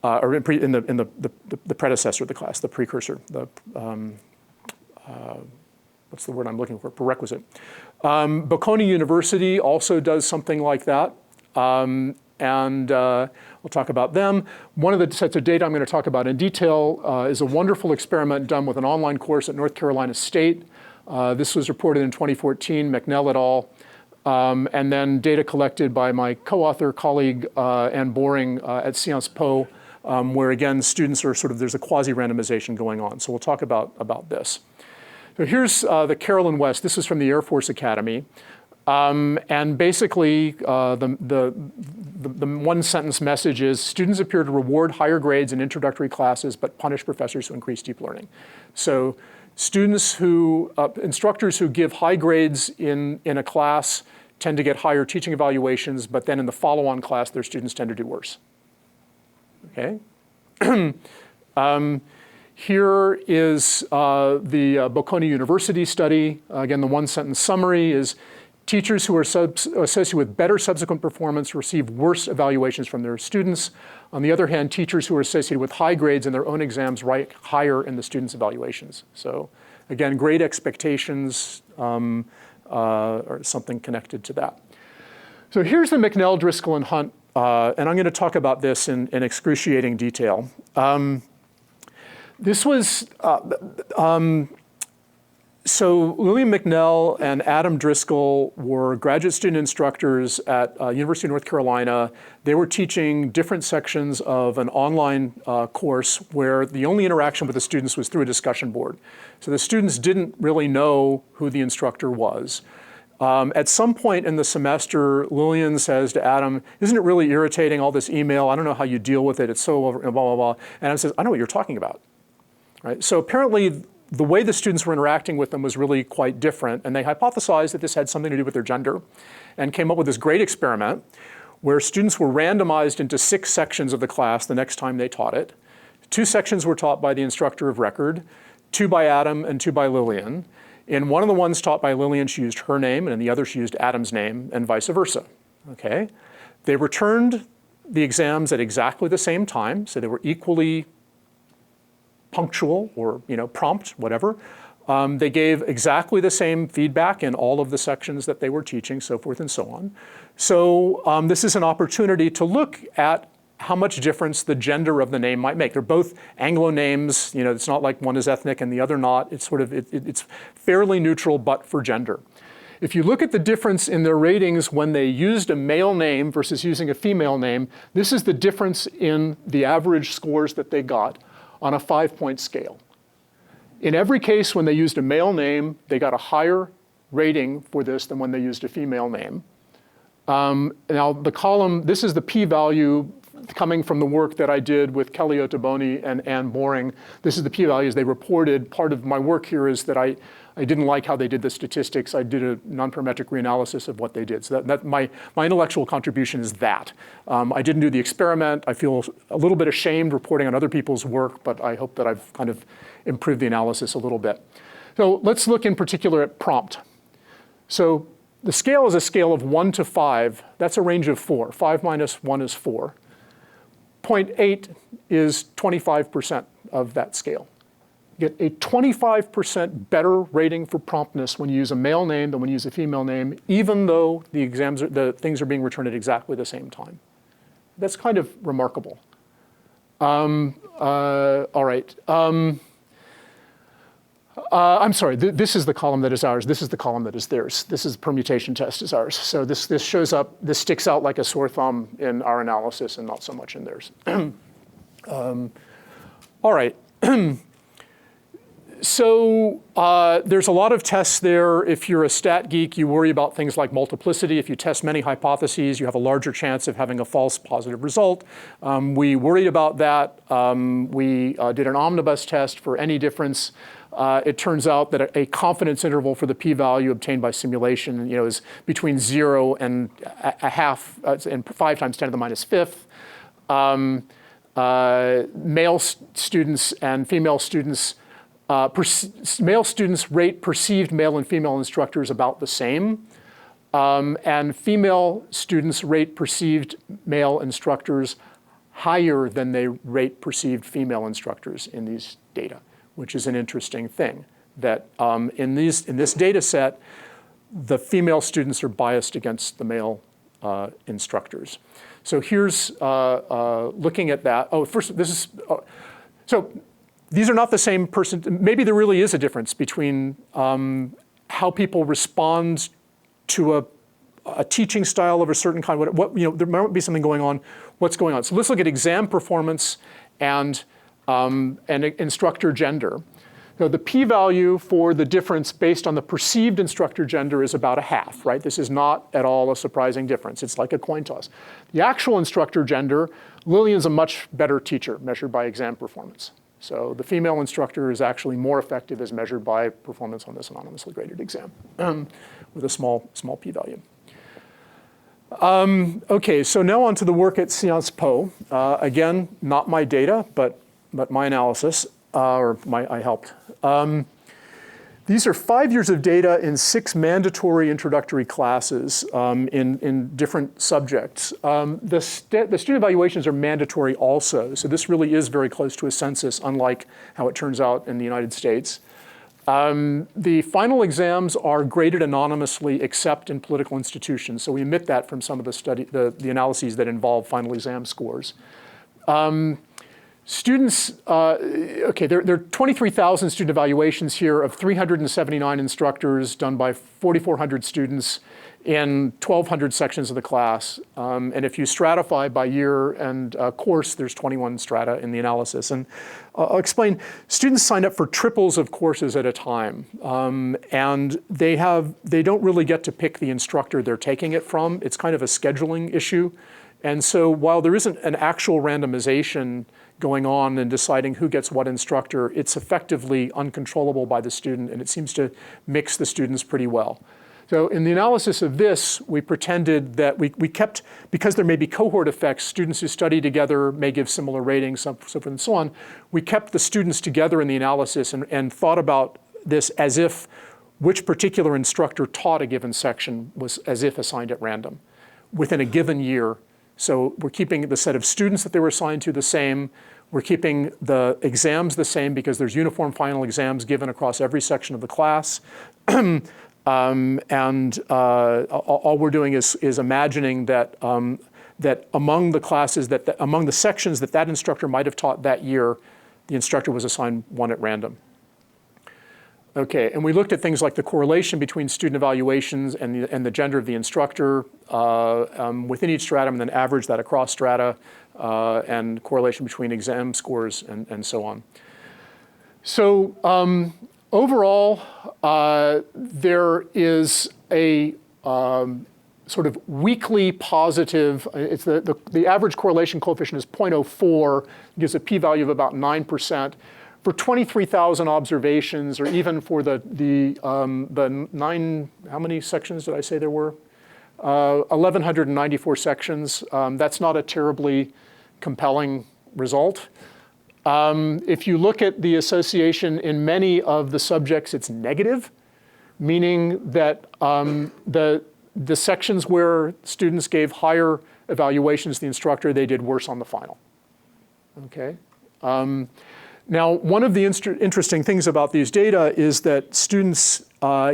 or in the predecessor of the class, the precursor, what's the word I'm looking for? Prerequisite. Bocconi University also does something like that. We'll talk about them. One of the sets of data I'm going to talk about in detail is a wonderful experiment done with an online course at North Carolina State. This was reported in 2014, McNell et al. And then data collected by my co-author, colleague, Ann Boring at SciencesPo, where again, students are there's a quasi-randomization going on. So we'll talk about this. So here's the Carolyn West. This is from the Air Force Academy. And basically, the one sentence message is students appear to reward higher grades in introductory classes, but punish professors who increase deep learning. So instructors who give high grades in a class tend to get higher teaching evaluations, but then in the follow-on class, their students tend to do worse. Okay? Here is the Bocconi University study. Again, the one sentence summary is teachers who are associated with better subsequent performance receive worse evaluations from their students. On the other hand, teachers who are associated with high grades in their own exams rank higher in the students' evaluations. So again, grade expectations or something connected to that. So here's the McNell, Driscoll, and Hunt, and I'm going to talk about this in excruciating detail. This was So William McNell and Adam Driscoll were graduate student instructors at University of North Carolina. They were teaching different sections of an online course where the only interaction with the students was through a discussion board. So the students didn't really know who the instructor was. At some point in the semester, Lillian says to Adam, "Isn't it really irritating, all this email? I don't know how you deal with it. It's so blah, blah, blah." And Adam says, "I know what you're talking about." Right? So apparently, the way the students were interacting with them was really quite different, and they hypothesized that this had something to do with their gender and came up with this great experiment where students were randomized into 6 sections of the class the next time they taught it. 2 sections were taught by the instructor of record, 2 by Adam and 2 by Lillian. In one of the ones taught by Lillian, she used her name, and in the other, she used Adam's name, and vice versa. Okay? They returned the exams at exactly the same time, so they were equally punctual or prompt, whatever. They gave exactly the same feedback in all of the sections that they were teaching, so forth and so on. So this is an opportunity to look at how much difference the gender of the name might make. They're both Anglo names. It's not like one is ethnic and the other not. It's it's fairly neutral, but for gender. If you look at the difference in their ratings when they used a male name versus using a female name, this is the difference in the average scores that they got on a 5-point scale. In every case, when they used a male name, they got a higher rating for this than when they used a female name. Now, the column, this is the p-value coming from the work that I did with Kellie Ottoboni and Anne Boring. This is the p-values they reported. Part of my work here is that I didn't like how they did the statistics. I did a nonparametric reanalysis of what they did. So that my intellectual contribution is that. I didn't do the experiment. I feel a little bit ashamed reporting on other people's work, but I hope that I've kind of improved the analysis a little bit. So let's look in particular at prompt. So the scale is a scale of 1 to 5. That's a range of 4. 5 minus 1 is 4. 0.8 is 25% of that scale. You get a 25% better rating for promptness when you use a male name than when you use a female name, even though the things are being returned at exactly the same time. That's kind of remarkable. All right. I'm sorry, this is the column that is ours. This is the column that is theirs. This is the permutation test is ours. So this shows up, this sticks out like a sore thumb in our analysis and not so much in theirs. All right. So there's a lot of tests there. If you're a stat geek, you worry about things like multiplicity. If you test many hypotheses, you have a larger chance of having a false positive result. We worried about that. We did an omnibus test for any difference. It turns out that a confidence interval for the p-value obtained by simulation, is between 0 and a half, and 5 times 10 to the minus fifth. Male students and female students, male students rate perceived male and female instructors about the same. And female students rate perceived male instructors higher than they rate perceived female instructors in these data, which is an interesting thing, that in this data set, the female students are biased against the male instructors. So here's looking at that. Oh, first, this is, so these are not the same person. Maybe there really is a difference between how people respond to a teaching style of a certain kind. There might be something going on. What's going on? So let's look at exam performance and instructor gender. So the p-value for the difference based on the perceived instructor gender is about a half, right? This is not at all a surprising difference. It's like a coin toss. The actual instructor gender, Lillian's a much better teacher measured by exam performance. So the female instructor is actually more effective as measured by performance on this anonymously graded exam with a small p-value. Okay, so now on to the work at SciencesPo. Again, not my data, but my analysis, I helped. These are 5 years of data in 6 mandatory introductory classes in different subjects. The student evaluations are mandatory also, so this really is very close to a census, unlike how it turns out in the United States. The final exams are graded anonymously except in political institutions, so we omit that from some of the analyses that involve final exam scores. Students, okay, there are 23,000 student evaluations here of 379 instructors done by 4,400 students in 1,200 sections of the class. And if you stratify by year and course, there's 21 strata in the analysis. And I'll explain, students sign up for triples of courses at a time. And they don't really get to pick the instructor they're taking it from. It's kind of a scheduling issue. And so while there isn't an actual randomization going on and deciding who gets what instructor, it's effectively uncontrollable by the student, and it seems to mix the students pretty well. So in the analysis of this, we pretended that we kept, because there may be cohort effects, students who study together may give similar ratings, so forth and so on. We kept the students together in the analysis and thought about this as if which particular instructor taught a given section was as if assigned at random within a given year. So we're keeping the set of students that they were assigned to the same. We're keeping the exams the same because there's uniform final exams given across every section of the class. All we're doing is imagining that, that among the classes, among the sections that instructor might have taught that year, the instructor was assigned one at random. Okay, and we looked at things like the correlation between student evaluations and the gender of the instructor within each stratum, and then average that across strata, and correlation between exam scores and so on. So overall, there is a sort of weakly positive, it's the average correlation coefficient is 0.04, gives a p-value of about 9%. For 23,000 observations, or even for the 9, how many sections did I say there were? 1,194 sections. That's not a terribly compelling result. If you look at the association in many of the subjects, it's negative, meaning that the sections where students gave higher evaluations to the instructor, they did worse on the final. Okay. Now, one of the interesting things about these data is that students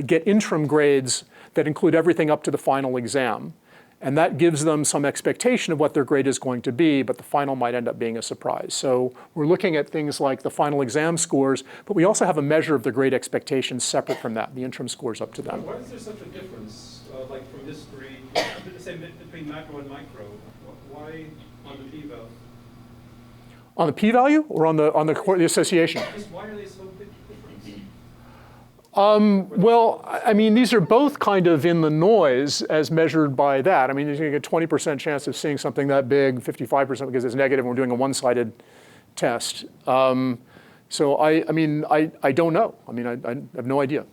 get interim grades that include everything up to the final exam. And that gives them some expectation of what their grade is going to be, but the final might end up being a surprise. So we're looking at things like the final exam scores, but we also have a measure of the grade expectations separate from that, the interim scores up to them. Why is there such a difference, like from history, the same between macro and micro? Why on the p-value? On the p-value or on the association? Just why are they so big difference? Well, I mean, these are both kind of in the noise as measured by that. I mean, you're going to get a 20% chance of seeing something that big, 55% because it's negative and we're doing a one-sided test. So I don't know. I mean, I have no idea.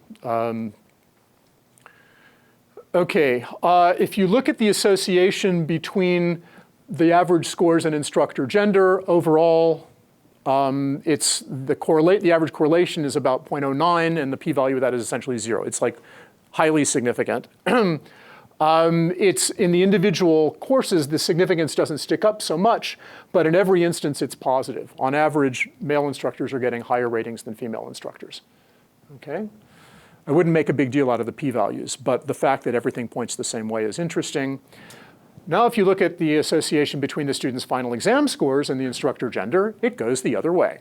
Okay, if you look at the association between the average scores and instructor gender, overall, the average correlation is about 0.09, and the p-value of that is essentially 0. It's like highly significant. It's in the individual courses, the significance doesn't stick up so much, but in every instance, it's positive. On average, male instructors are getting higher ratings than female instructors. Okay? I wouldn't make a big deal out of the p-values, but the fact that everything points the same way is interesting. Now, if you look at the association between the student's final exam scores and the instructor gender, it goes the other way.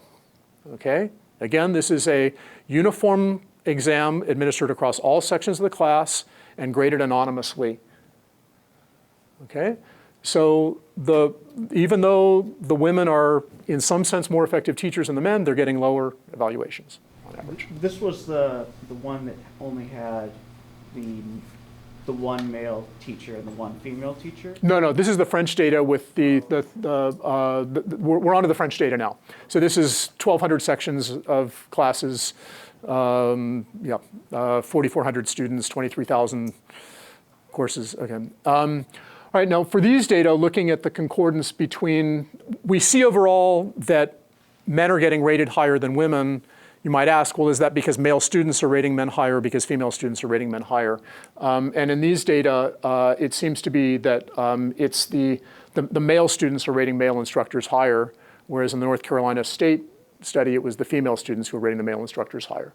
Okay? Again, this is a uniform exam administered across all sections of the class and graded anonymously. Okay? So even though the women are, in some sense, more effective teachers than the men, they're getting lower evaluations on average. This was the one that only had the one male teacher and the one female teacher? No, this is the French data with we're onto the French data now. So this is 1,200 sections of classes, 4,400 students, 23,000 courses. Okay. All right, now for these data, looking at the concordance between, we see overall that men are getting rated higher than women. You might ask, well, is that because male students are rating men higher or because female students are rating men higher? And in these data, it seems to be that it's the male students are rating male instructors higher, whereas in the North Carolina State study, it was the female students who were rating the male instructors higher.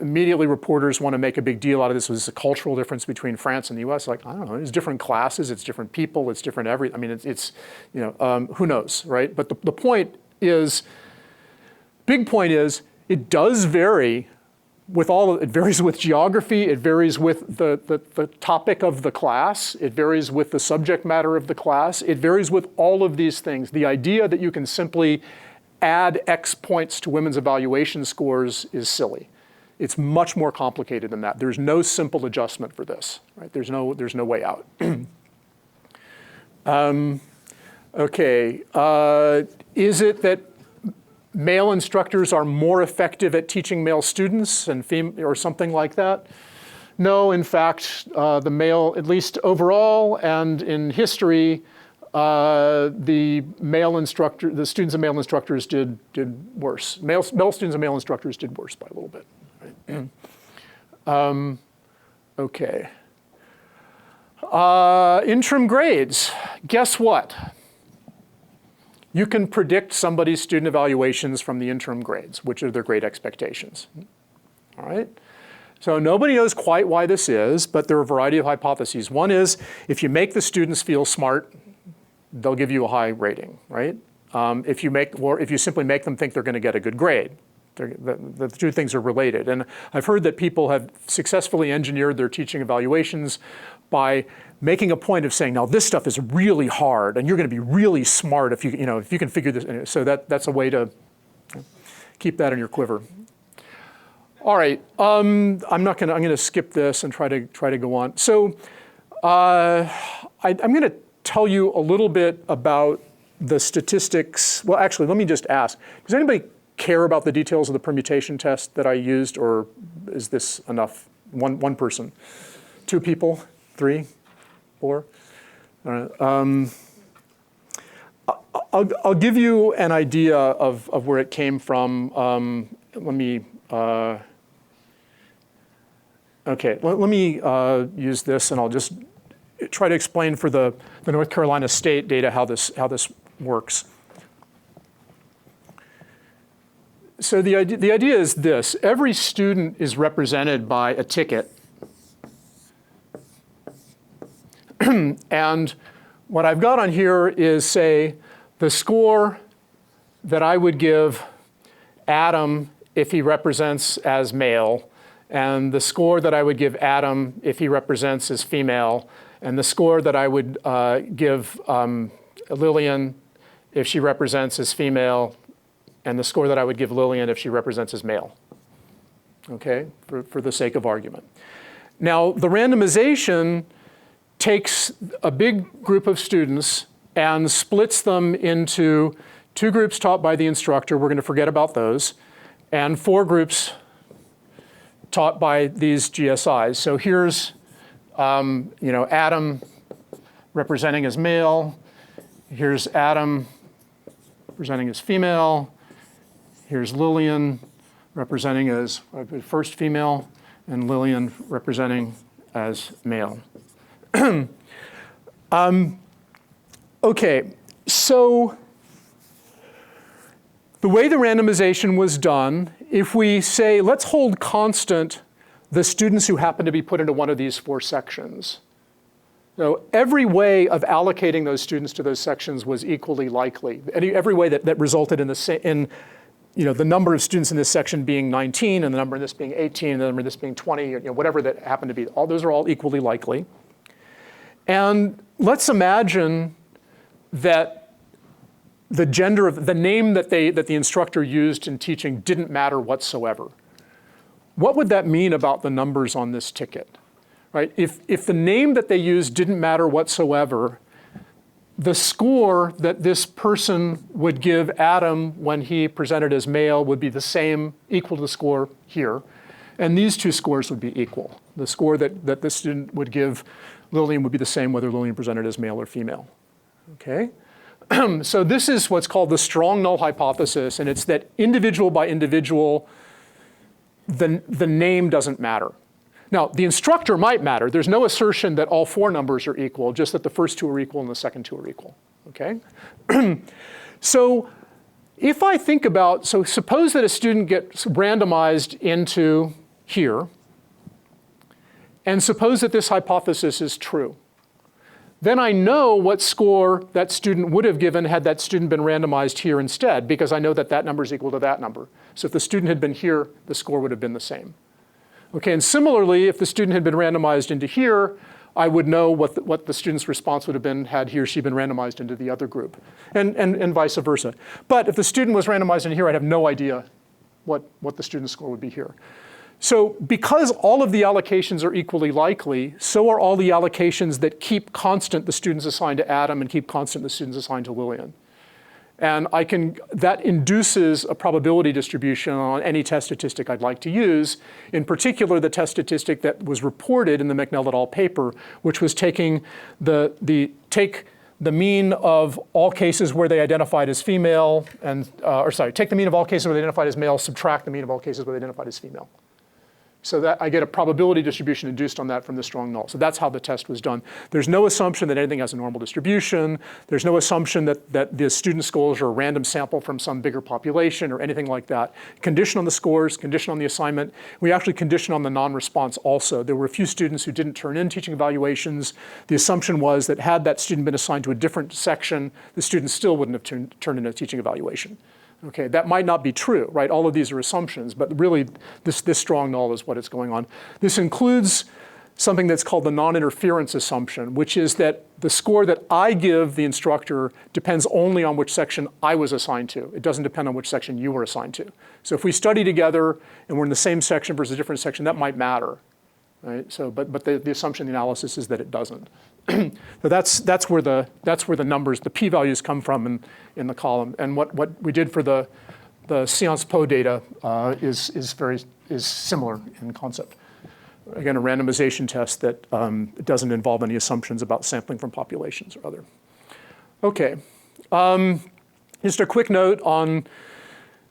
Immediately, reporters want to make a big deal out of this. Was a cultural difference between France and the U.S. Like, I don't know, it's different classes, it's different people, it's different I mean, it's who knows, right? But the point is, big point is, it does vary with it varies with geography, it varies with the topic of the class, it varies with the subject matter of the class, it varies with all of these things. The idea that you can simply add X points to women's evaluation scores is silly. It's much more complicated than that. There's no simple adjustment for this, right? There's no way out. Okay, is it that male instructors are more effective at teaching male students or something like that? No, in fact, the male, at least overall and in history, the students and male instructors did worse. Male students and male instructors did worse by a little bit. Right? Okay. Interim grades. Guess what? You can predict somebody's student evaluations from the interim grades, which are their grade expectations. All right? So nobody knows quite why this is, but there are a variety of hypotheses. One is, if you make the students feel smart, they'll give you a high rating, right? If you simply make them think they're going to get a good grade, The two things are related. And I've heard that people have successfully engineered their teaching evaluations by making a point of saying, now this stuff is really hard and you're going to be really smart if you can figure this. So that's a way to keep that in your quiver. All right, I'm going to skip this and try to go on. So I'm going to tell you a little bit about the statistics. Well, actually, let me just ask, does anybody care about the details of the permutation test that I used, or is this enough? One person? 2 people? 3? 4? All right. I'll give you an idea of where it came from. Let me use this, and I'll just try to explain for the North Carolina State data how this works. So the idea is this: every student is represented by a ticket, and what I've got on here is, say, the score that I would give Adam if he represents as male, and the score that I would give Adam if he represents as female, and the score that I would give Lillian if she represents as female, and the score that I would give Lillian if she represents as male, okay, for the sake of argument. Now, the randomization takes a big group of students and splits them into 2 groups taught by the instructor. We're going to forget about those, and 4 groups taught by these GSIs. So here's Adam representing as male. Here's Adam representing as female. Here's Lillian representing as first female, and Lillian representing as male. Okay, so the way the randomization was done, if we say, let's hold constant the students who happen to be put into one of these 4 sections. So every way of allocating those students to those sections was equally likely. Every way that resulted in the number of students in this section being 19, and the number in this being 18, and the number in this being 20, or whatever that happened to be. All those are all equally likely. And let's imagine that the gender of the name that the instructor used in teaching didn't matter whatsoever. What would that mean about the numbers on this ticket? Right? If the name that they used didn't matter whatsoever, the score that this person would give Adam when he presented as male would be the same, equal to the score here. And these 2 scores would be equal. The score that this student would give Lillian would be the same whether Lillian presented as male or female. Okay? So this is what's called the strong null hypothesis, and it's that individual by individual, the name doesn't matter. Now, the instructor might matter. There's no assertion that all 4 numbers are equal, just that the first 2 are equal and the second 2 are equal, okay? So if I think about, so suppose that a student gets randomized into here, and suppose that this hypothesis is true. Then I know what score that student would have given had that student been randomized here instead, because I know that that number is equal to that number. So if the student had been here, the score would have been the same. Okay, and similarly, if the student had been randomized into here, I would know what the student's response would have been had he or she been randomized into the other group, and vice versa. But if the student was randomized into here, I'd have no idea what the student's score would be here. So because all of the allocations are equally likely, so are all the allocations that keep constant the students assigned to Adam and keep constant the students assigned to Lillian. And that induces a probability distribution on any test statistic I'd like to use, in particular the test statistic that was reported in the McNell et al. Paper, which was taking take the mean of all cases where they identified as female, take the mean of all cases where they identified as male, subtract the mean of all cases where they identified as female. So that I get a probability distribution induced on that from the strong null. So that's how the test was done. There's no assumption that anything has a normal distribution. There's no assumption that the student scores are a random sample from some bigger population or anything like that. Condition on the scores, condition on the assignment. We actually condition on the non-response also. There were a few students who didn't turn in teaching evaluations. The assumption was that had that student been assigned to a different section, the student still wouldn't have turned in a teaching evaluation. Okay, that might not be true, right? All of these are assumptions, but really this strong null is what is going on. This includes something that's called the non-interference assumption, which is that the score that I give the instructor depends only on which section I was assigned to. It doesn't depend on which section you were assigned to. So if we study together and we're in the same section versus a different section, that might matter, right? So, but the assumption in the analysis is that it doesn't. So that's where the numbers, the p-values come from in the column. And what we did for the SciencesPo data is similar in concept. Again, a randomization test that doesn't involve any assumptions about sampling from populations or other. Okay, just a quick note on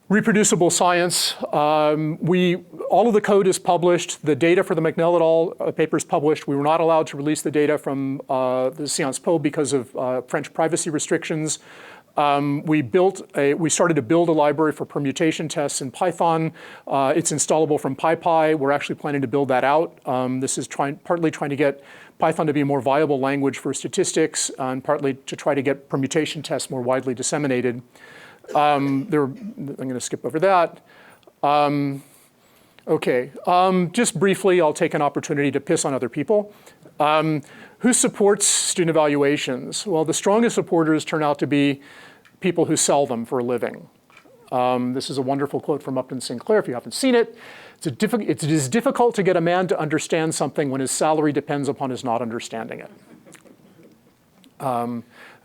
reproducible science. All of the code is published. The data for the McNeil et al. Paper is published. We were not allowed to release the data from the SciencesPo because of French privacy restrictions. We started to build a library for permutation tests in Python. It's installable from PyPy. We're actually planning to build that out. This is partly trying to get Python to be a more viable language for statistics, and partly to try to get permutation tests more widely disseminated. I'm going to skip over that. Okay, just briefly, I'll take an opportunity to piss on other people. Who supports student evaluations? Well, the strongest supporters turn out to be people who sell them for a living. This is a wonderful quote from Upton Sinclair, if you haven't seen it. It is difficult to get a man to understand something when his salary depends upon his not understanding it.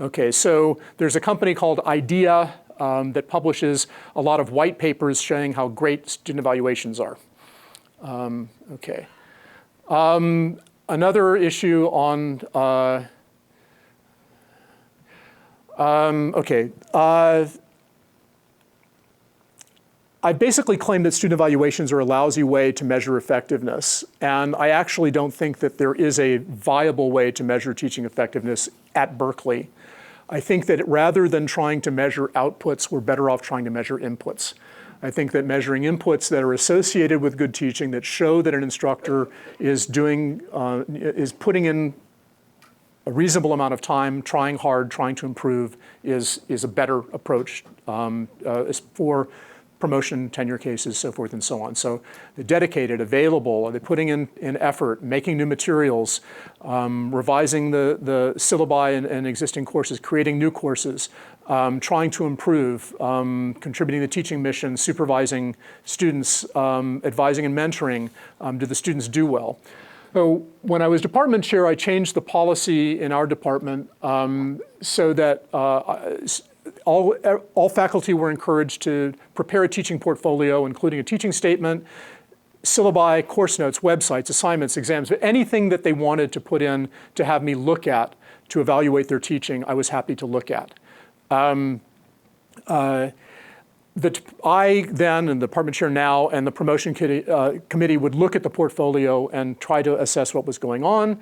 Okay, so there's a company called IDEA that publishes a lot of white papers showing how great student evaluations are. Okay. Another issue on, I basically claim that student evaluations are a lousy way to measure effectiveness. And I actually don't think that there is a viable way to measure teaching effectiveness at Berkeley. I think that rather than trying to measure outputs, we're better off trying to measure inputs. I think that measuring inputs that are associated with good teaching, that show that an instructor is putting in a reasonable amount of time, trying hard, trying to improve, is a better approach for promotion, tenure cases, so forth and so on. So they're dedicated, available, they're putting in effort, making new materials, revising the syllabi and existing courses, creating new courses, trying to improve, contributing to the teaching mission, supervising students, advising and mentoring. Do the students do well? So when I was department chair, I changed the policy in our department so that all faculty were encouraged to prepare a teaching portfolio, including a teaching statement, syllabi, course notes, websites, assignments, exams, anything that they wanted to put in to have me look at to evaluate their teaching, I was happy to look at. I then, and the department chair now, and the promotion committee would look at the portfolio and try to assess what was going on.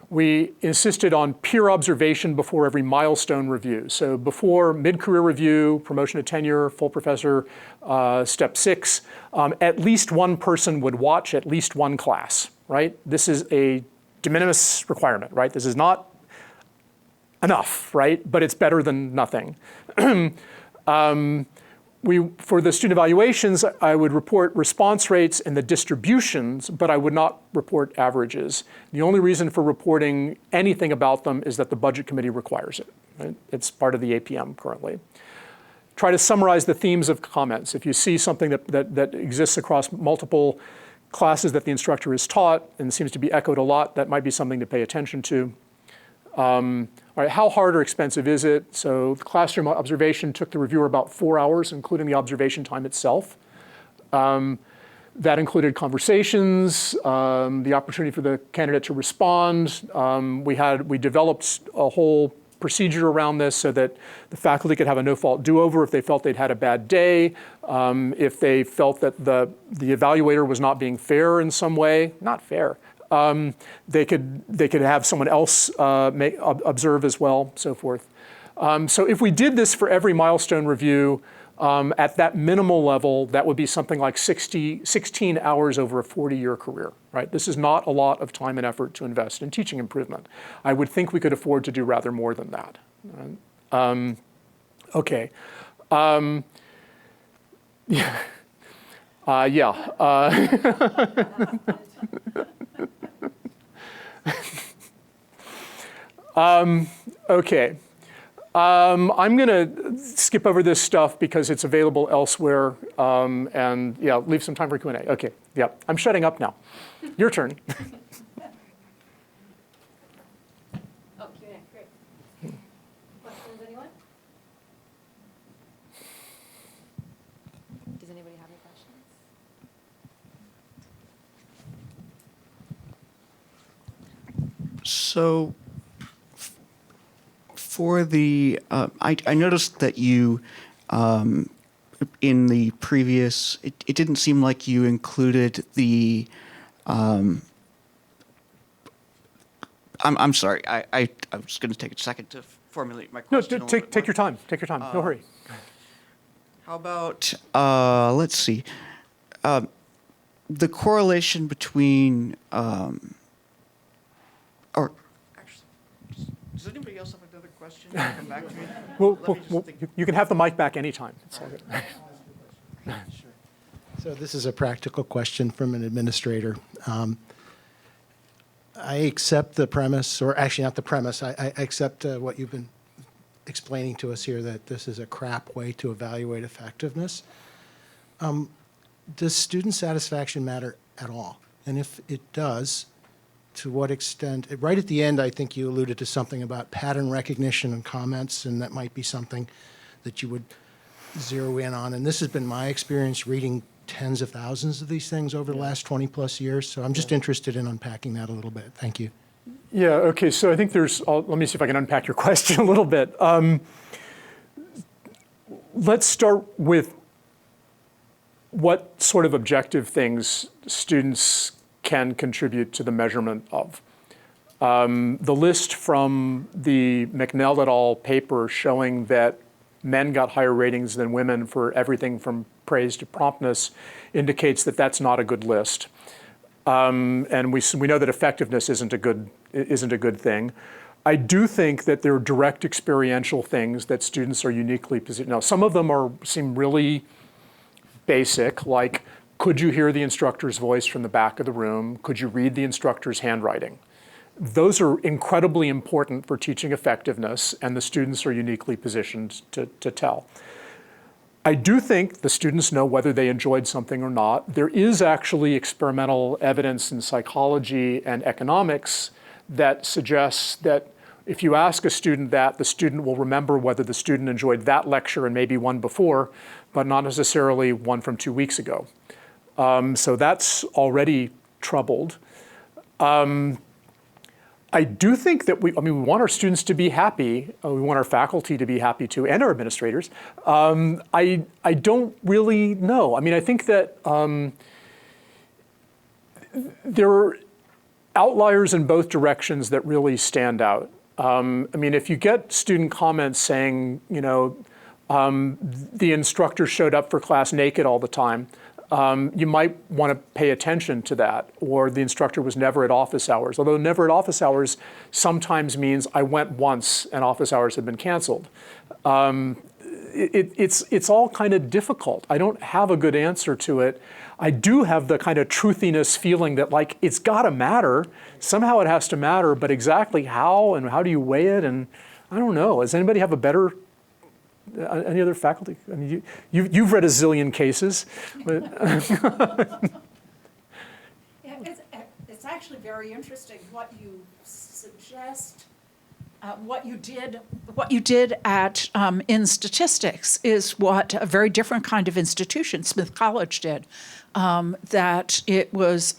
We insisted on peer observation before every milestone review. So before mid-career review, promotion to tenure, full professor, step 6, at least one person would watch at least one class, right? This is a de minimis requirement, right? This is not enough, right? But it's better than nothing. For the student evaluations, I would report response rates and the distributions, but I would not report averages. The only reason for reporting anything about them is that the budget committee requires it. Right? It's part of the APM currently. Try to summarize the themes of comments. If you see something that exists across multiple classes that the instructor has taught and seems to be echoed a lot, that might be something to pay attention to. All right, how hard or expensive is it? So the classroom observation took the reviewer about 4 hours, including the observation time itself. That included conversations, the opportunity for the candidate to respond. We developed a whole procedure around this so that the faculty could have a no-fault do-over if they felt they'd had a bad day, if they felt that the evaluator was not being fair in some way, not fair. They could have someone else observe as well, so forth. So if we did this for every milestone review at that minimal level, that would be something like 16 hours over a 40-year career, right? This is not a lot of time and effort to invest in teaching improvement. I would think we could afford to do rather more than that. Right? Okay. Yeah. Yeah. Okay. I'm going to skip over this stuff because it's available elsewhere, and yeah, leave some time for Q&A. Okay, yeah, I'm shutting up now. Your turn. Oh, Q&A, great. Questions, anyone? Does anybody have any questions? So, for the, I noticed that you, in the previous, it didn't seem like you included the, I'm sorry, I was going to take a second to formulate my No, question. take your time. Take your time. No hurry. How about, let's see, the correlation between, or actually, does anybody else have another question? Come back to me. You can have the mic back anytime. It's all good. Sure. So this is a practical question from an administrator. I accept the premise, or actually not the premise, I accept what you've been explaining to us here, that this is a crap way to evaluate effectiveness. Does student satisfaction matter at all? And if it does, to what extent? Right at the end, I think you alluded to something about pattern recognition and comments, and that might be something that you would zero in on. And this has been my experience reading tens of thousands of these things over the last 20 plus years. So I'm just interested in unpacking that a little bit. Thank you. Yeah, okay, so I think let me see if I can unpack your question a little bit. Let's start with what sort of objective things students can contribute to the measurement of. The list from the McNell et al. Paper showing that men got higher ratings than women for everything from praise to promptness indicates that that's not a good list. And we know that effectiveness isn't a good thing. I do think that there are direct experiential things that students are uniquely positioned. Now, some of them seem really basic, like could you hear the instructor's voice from the back of the room? Could you read the instructor's handwriting? Those are incredibly important for teaching effectiveness, and the students are uniquely positioned to tell. I do think the students know whether they enjoyed something or not. There is actually experimental evidence in psychology and economics that suggests that if you ask a student that, the student will remember whether the student enjoyed that lecture and maybe one before, but not necessarily one from 2 weeks ago. So that's already troubled. I do think that we want our students to be happy. We want our faculty to be happy too, and our administrators. I don't really know. I mean, I think that there are outliers in both directions that really stand out. I mean, if you get student comments saying, the instructor showed up for class naked all the time, you might want to pay attention to that, or the instructor was never at office hours. Although never at office hours sometimes means I went once and office hours had been canceled. It's all kind of difficult. I don't have a good answer to it. I do have the kind of truthiness feeling that like it's got to matter. Somehow it has to matter, but exactly how and how do you weigh it? And I don't know. Does anybody have a better? Any other faculty? I mean, you've read a zillion cases. It's actually very interesting what you suggest. What you did at in statistics is what a very different kind of institution, Smith College, did. That it was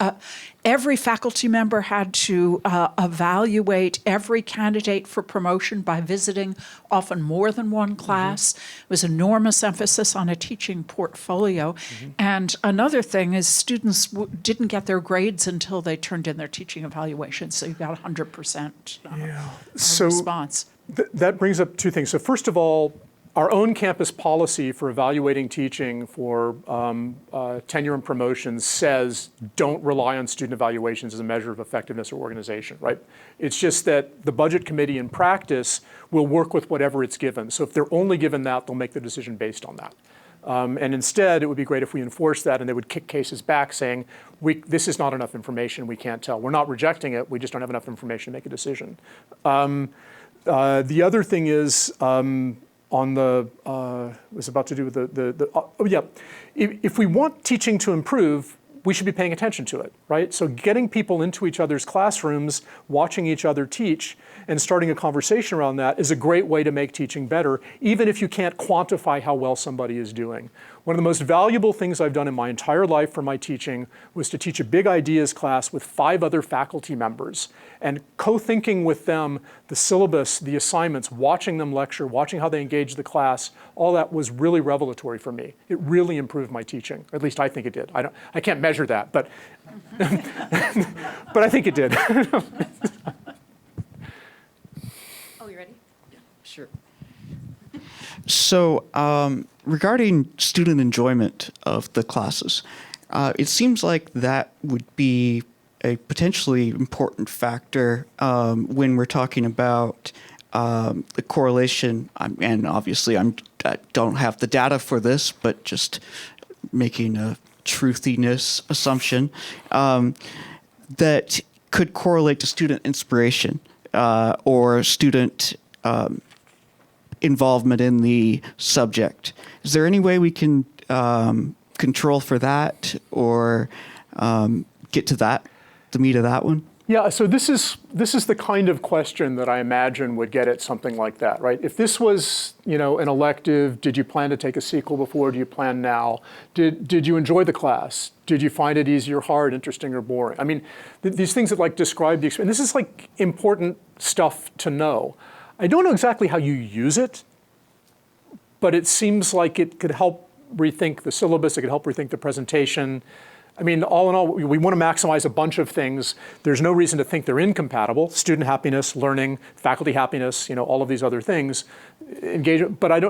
every faculty member had to evaluate every candidate for promotion by visiting often more than one class. It was enormous emphasis on a teaching portfolio. And another thing is students didn't get their grades until they turned in their teaching evaluations. So you got 100% response. That brings up two things. So first of all, our own campus policy for evaluating teaching for tenure and promotions says don't rely on student evaluations as a measure of effectiveness or organization, right? It's just that the budget committee in practice will work with whatever it's given. So if they're only given that, they'll make the decision based on that. And instead, it would be great if we enforced that and they would kick cases back saying, this is not enough information, we can't tell. We're not rejecting it, we just don't have enough information to make a decision. The other thing is, on the, was about to do with if we want teaching to improve, we should be paying attention to it, right? So getting people into each other's classrooms, watching each other teach, and starting a conversation around that is a great way to make teaching better, even if you can't quantify how well somebody is doing. One of the most valuable things I've done in my entire life for my teaching was to teach a big ideas class with 5 other faculty members, and co-thinking with them the syllabus, the assignments, watching them lecture, watching how they engage the class, all that was really revelatory for me. It really improved my teaching, or at least I think it did. I can't measure that, but, but I think it did. Oh, you ready? Sure. So regarding student enjoyment of the classes, it seems like that would be a potentially important factor when we're talking about the correlation, and obviously I don't have the data for this, but just making a truthiness assumption, that could correlate to student inspiration or student involvement in the subject. Is there any way we can control for that or get to the meat of that one? Yeah, so this is the kind of question that I imagine would get at something like that, right? If this was, an elective, did you plan to take a sequel before? Do you plan now? Did you enjoy the class? Did you find it easy or hard, interesting or boring? I mean, these things that describe the experience. This is important stuff to know. I don't know exactly how you use it, but it seems like it could help rethink the syllabus. It could help rethink the presentation. I mean, all in all, we want to maximize a bunch of things. There's no reason to think they're incompatible. Student happiness, learning, faculty happiness, all of these other things, engagement. But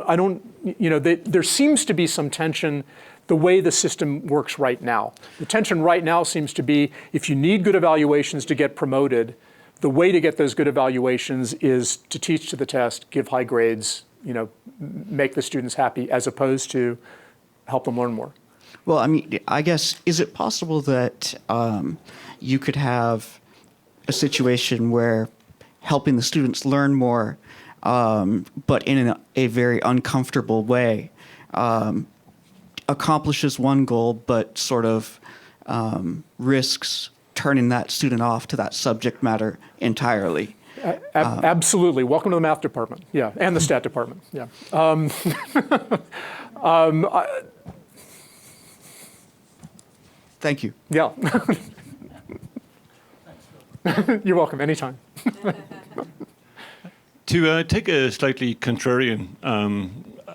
there seems to be some tension the way the system works right now. The tension right now seems to be if you need good evaluations to get promoted, the way to get those good evaluations is to teach to the test, give high grades, make the students happy, as opposed to help them learn more. Well, I mean, I guess, is it possible that you could have a situation where helping the students learn more, but in a very uncomfortable way, accomplishes one goal, but sort of risks turning that student off to that subject matter entirely? Absolutely. Welcome to the math department. Yeah, and the stat department. Yeah. Thank you. Yeah. You're welcome, anytime. To take a slightly contrarian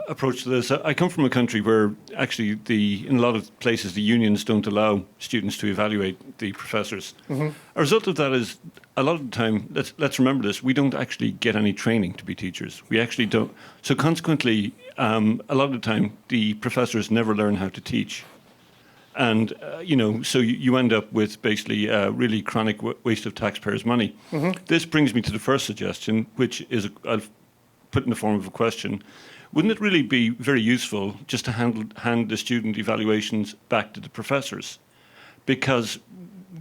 approach to this, I come from a country where actually in a lot of places the unions don't allow students to evaluate the professors. Mm-hmm. A result of that is a lot of the time, let's remember this, we don't actually get any training to be teachers. We actually don't. So consequently, a lot of the time the professors never learn how to teach. And, so you end up with basically a really chronic waste of taxpayers' money. Mm-hmm. This brings me to the first suggestion, which is, I'll put in the form of a question. Wouldn't it really be very useful just to hand the student evaluations back to the professors? Because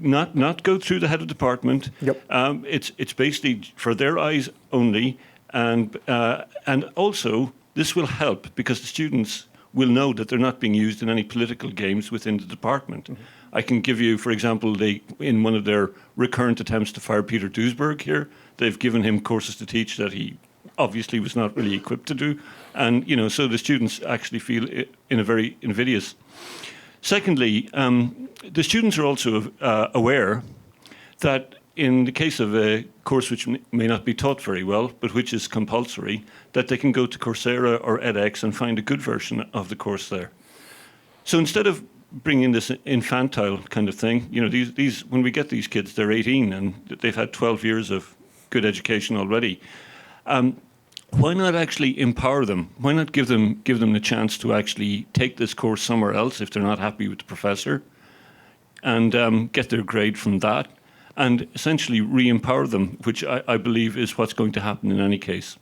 not go through the head of department. Yep. It's basically for their eyes only. And also, this will help because the students will know that they're not being used in any political games within the department. Mm-hmm. I can give you, for example, in one of their recurrent attempts to fire Peter Duisberg here, they've given him courses to teach that he obviously was not really equipped to do. And, so the students actually feel in a very invidious. Secondly, the students are also aware that in the case of a course which may not be taught very well, but which is compulsory, that they can go to Coursera or edX and find a good version of the course there. So instead of bringing this infantile kind of thing, these when we get these kids, they're 18 and they've had 12 years of good education already. Why not actually empower them? Why not give them the chance to actually take this course somewhere else if they're not happy with the professor, and get their grade from that? And essentially re-empower them, which I believe is what's going to happen in any case.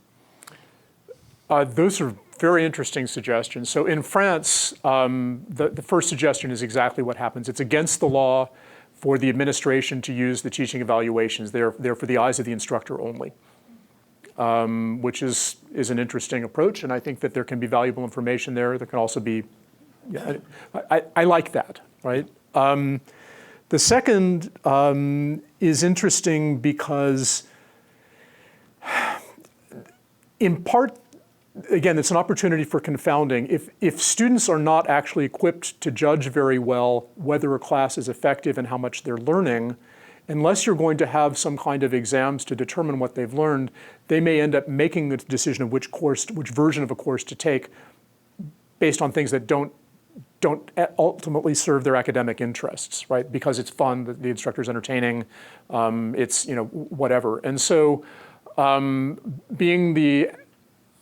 Those are very interesting suggestion. So in France, the first suggestion is exactly what happens. It's against the law for the administration to use the teaching evaluations. They're for the eyes of the instructor only, which is an interesting approach. And I think that there can be valuable information there. There can also be, yeah, I like that, right? The second is interesting because in part, again, it's an opportunity for confounding. If students are not actually equipped to judge very well whether a class is effective and how much they're learning, unless you're going to have some kind of exams to determine what they've learned, they may end up making the decision of which version of a course to take based on things that don't ultimately serve their academic interests, right? Because it's fun, the instructor's entertaining, it's, whatever. And so being the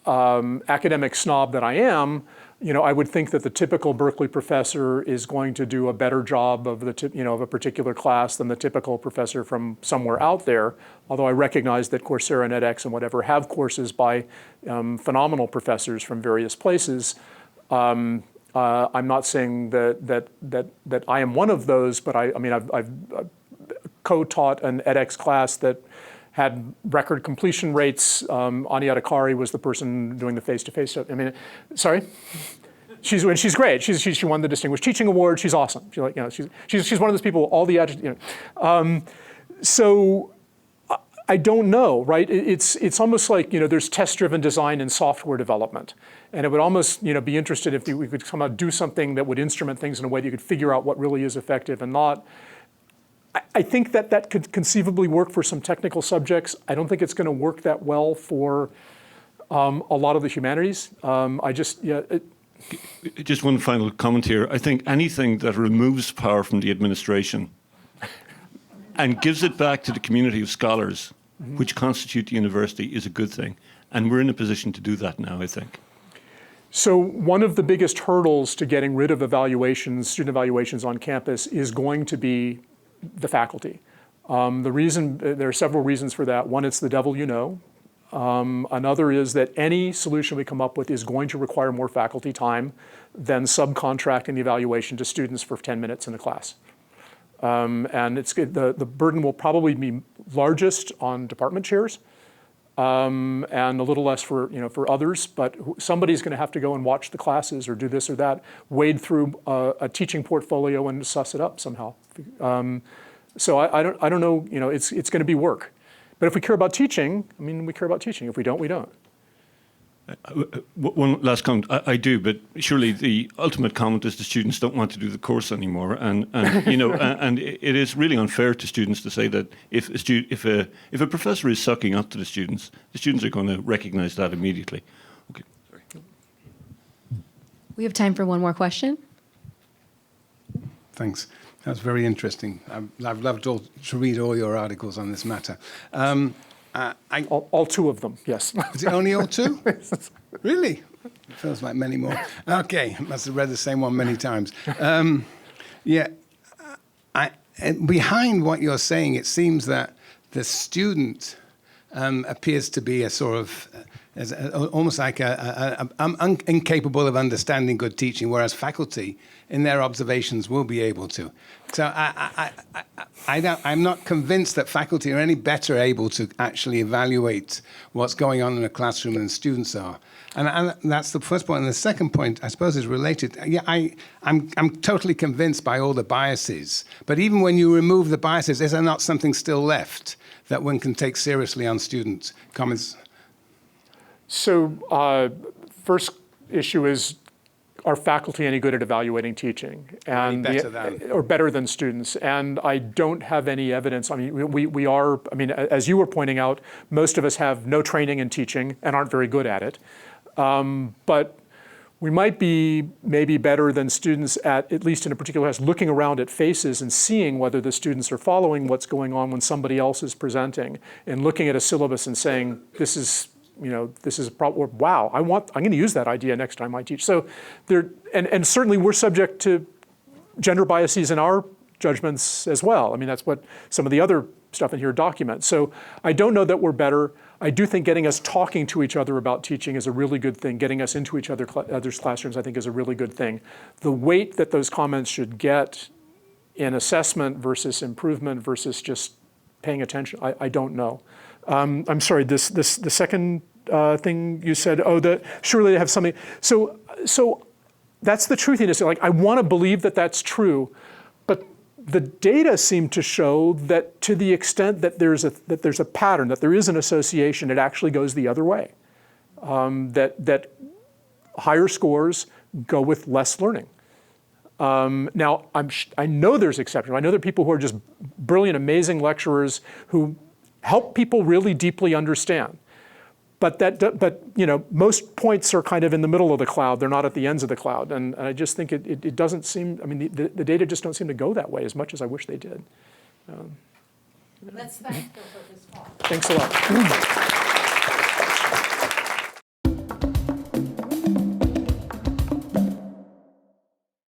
academic snob that I am, I would think that the typical Berkeley professor is going to do a better job of of a particular class than the typical professor from somewhere out there. Although I recognize that Coursera and edX and whatever have courses by phenomenal professors from various places. I'm not saying that I am one of those, but I've co-taught an edX class that had record completion rates. Anya Adhikari was the person doing the face-to-face stuff. Sorry? She's great. She won the Distinguished Teaching Award. She's awesome. She's one of those people, all the adjectives, So I don't know, right? It's almost like, there's test-driven design in software development. And it would almost, be interested if we could somehow do something that would instrument things in a way that you could figure out what really is effective and not. I think that could conceivably work for some technical subjects. I don't think it's going to work that well for a lot of the humanities. Just one final comment here. I think anything that removes power from the administration and gives it back to the community of scholars, which constitute the university, is a good thing. And we're in a position to do that now, I think. So one of the biggest hurdles to getting rid of student evaluations on campus is going to be the faculty. There are several reasons for that. One, it's the devil you know. Another is that any solution we come up with is going to require more faculty time than subcontracting the evaluation to students for 10 minutes in a class. And the burden will probably be largest on department chairs and a little less for others, but somebody's going to have to go and watch the classes or do this or that, wade through a teaching portfolio and suss it up somehow. So I don't know, it's going to be work. But if we care about teaching, we care about teaching. If we don't, we don't. One last comment. I do, but surely the ultimate comment is the students don't want to do the course anymore, and and it is really unfair to students to say that if a professor is sucking up to the students are going to recognise that immediately. Okay, sorry. We have time for one more question. Thanks. That's very interesting. I've loved to read all your articles on this matter. All two of them, yes. Is it only all two? Really? It feels like many more. Okay, must have read the same one many times. And behind what you're saying, it seems that the student appears to be a sort of, almost like incapable of understanding good teaching, whereas faculty, in their observations, will be able to. So I'm not convinced that faculty are any better able to actually evaluate what's going on in a classroom than students are. And that's the first point. And the second point, I suppose, is related. Yeah, I'm totally convinced by all the biases. But even when you remove the biases, is there not something still left that one can take seriously on students' comments? So first issue is, are faculty any good at evaluating teaching? And or better than students? And I don't have any evidence. We are, as you were pointing out, most of us have no training in teaching and aren't very good at it. But we might be maybe better than students at least in a particular class, looking around at faces and seeing whether the students are following what's going on when somebody else is presenting, and looking at a syllabus and saying, this is a problem. Wow, I'm going to use that idea next time I teach. So and certainly we're subject to gender biases in our judgments as well. That's what some of the other stuff in here document. So I don't know that we're better. I do think getting us talking to each other about teaching is a really good thing. Getting us into each other's classrooms, I think, is a really good thing. The weight that those comments should get in assessment versus improvement versus just paying attention, I don't know. I'm sorry, the second thing you said, surely they have something. So that's the truthiness. Like, I want to believe that that's true, but the data seem to show that to the extent that there's a pattern, that there is an association, it actually goes the other way. That higher scores go with less learning. Now, I know there's exceptions. I know there are people who are just brilliant, amazing lecturers who help people really deeply understand. But you know, most points are kind of in the middle of the cloud. They're not at the ends of the cloud. And I just think it doesn't seem, I mean, the data just don't seem to go that way as much as I wish they did. Let's thank Phil for his talk. Thanks a lot.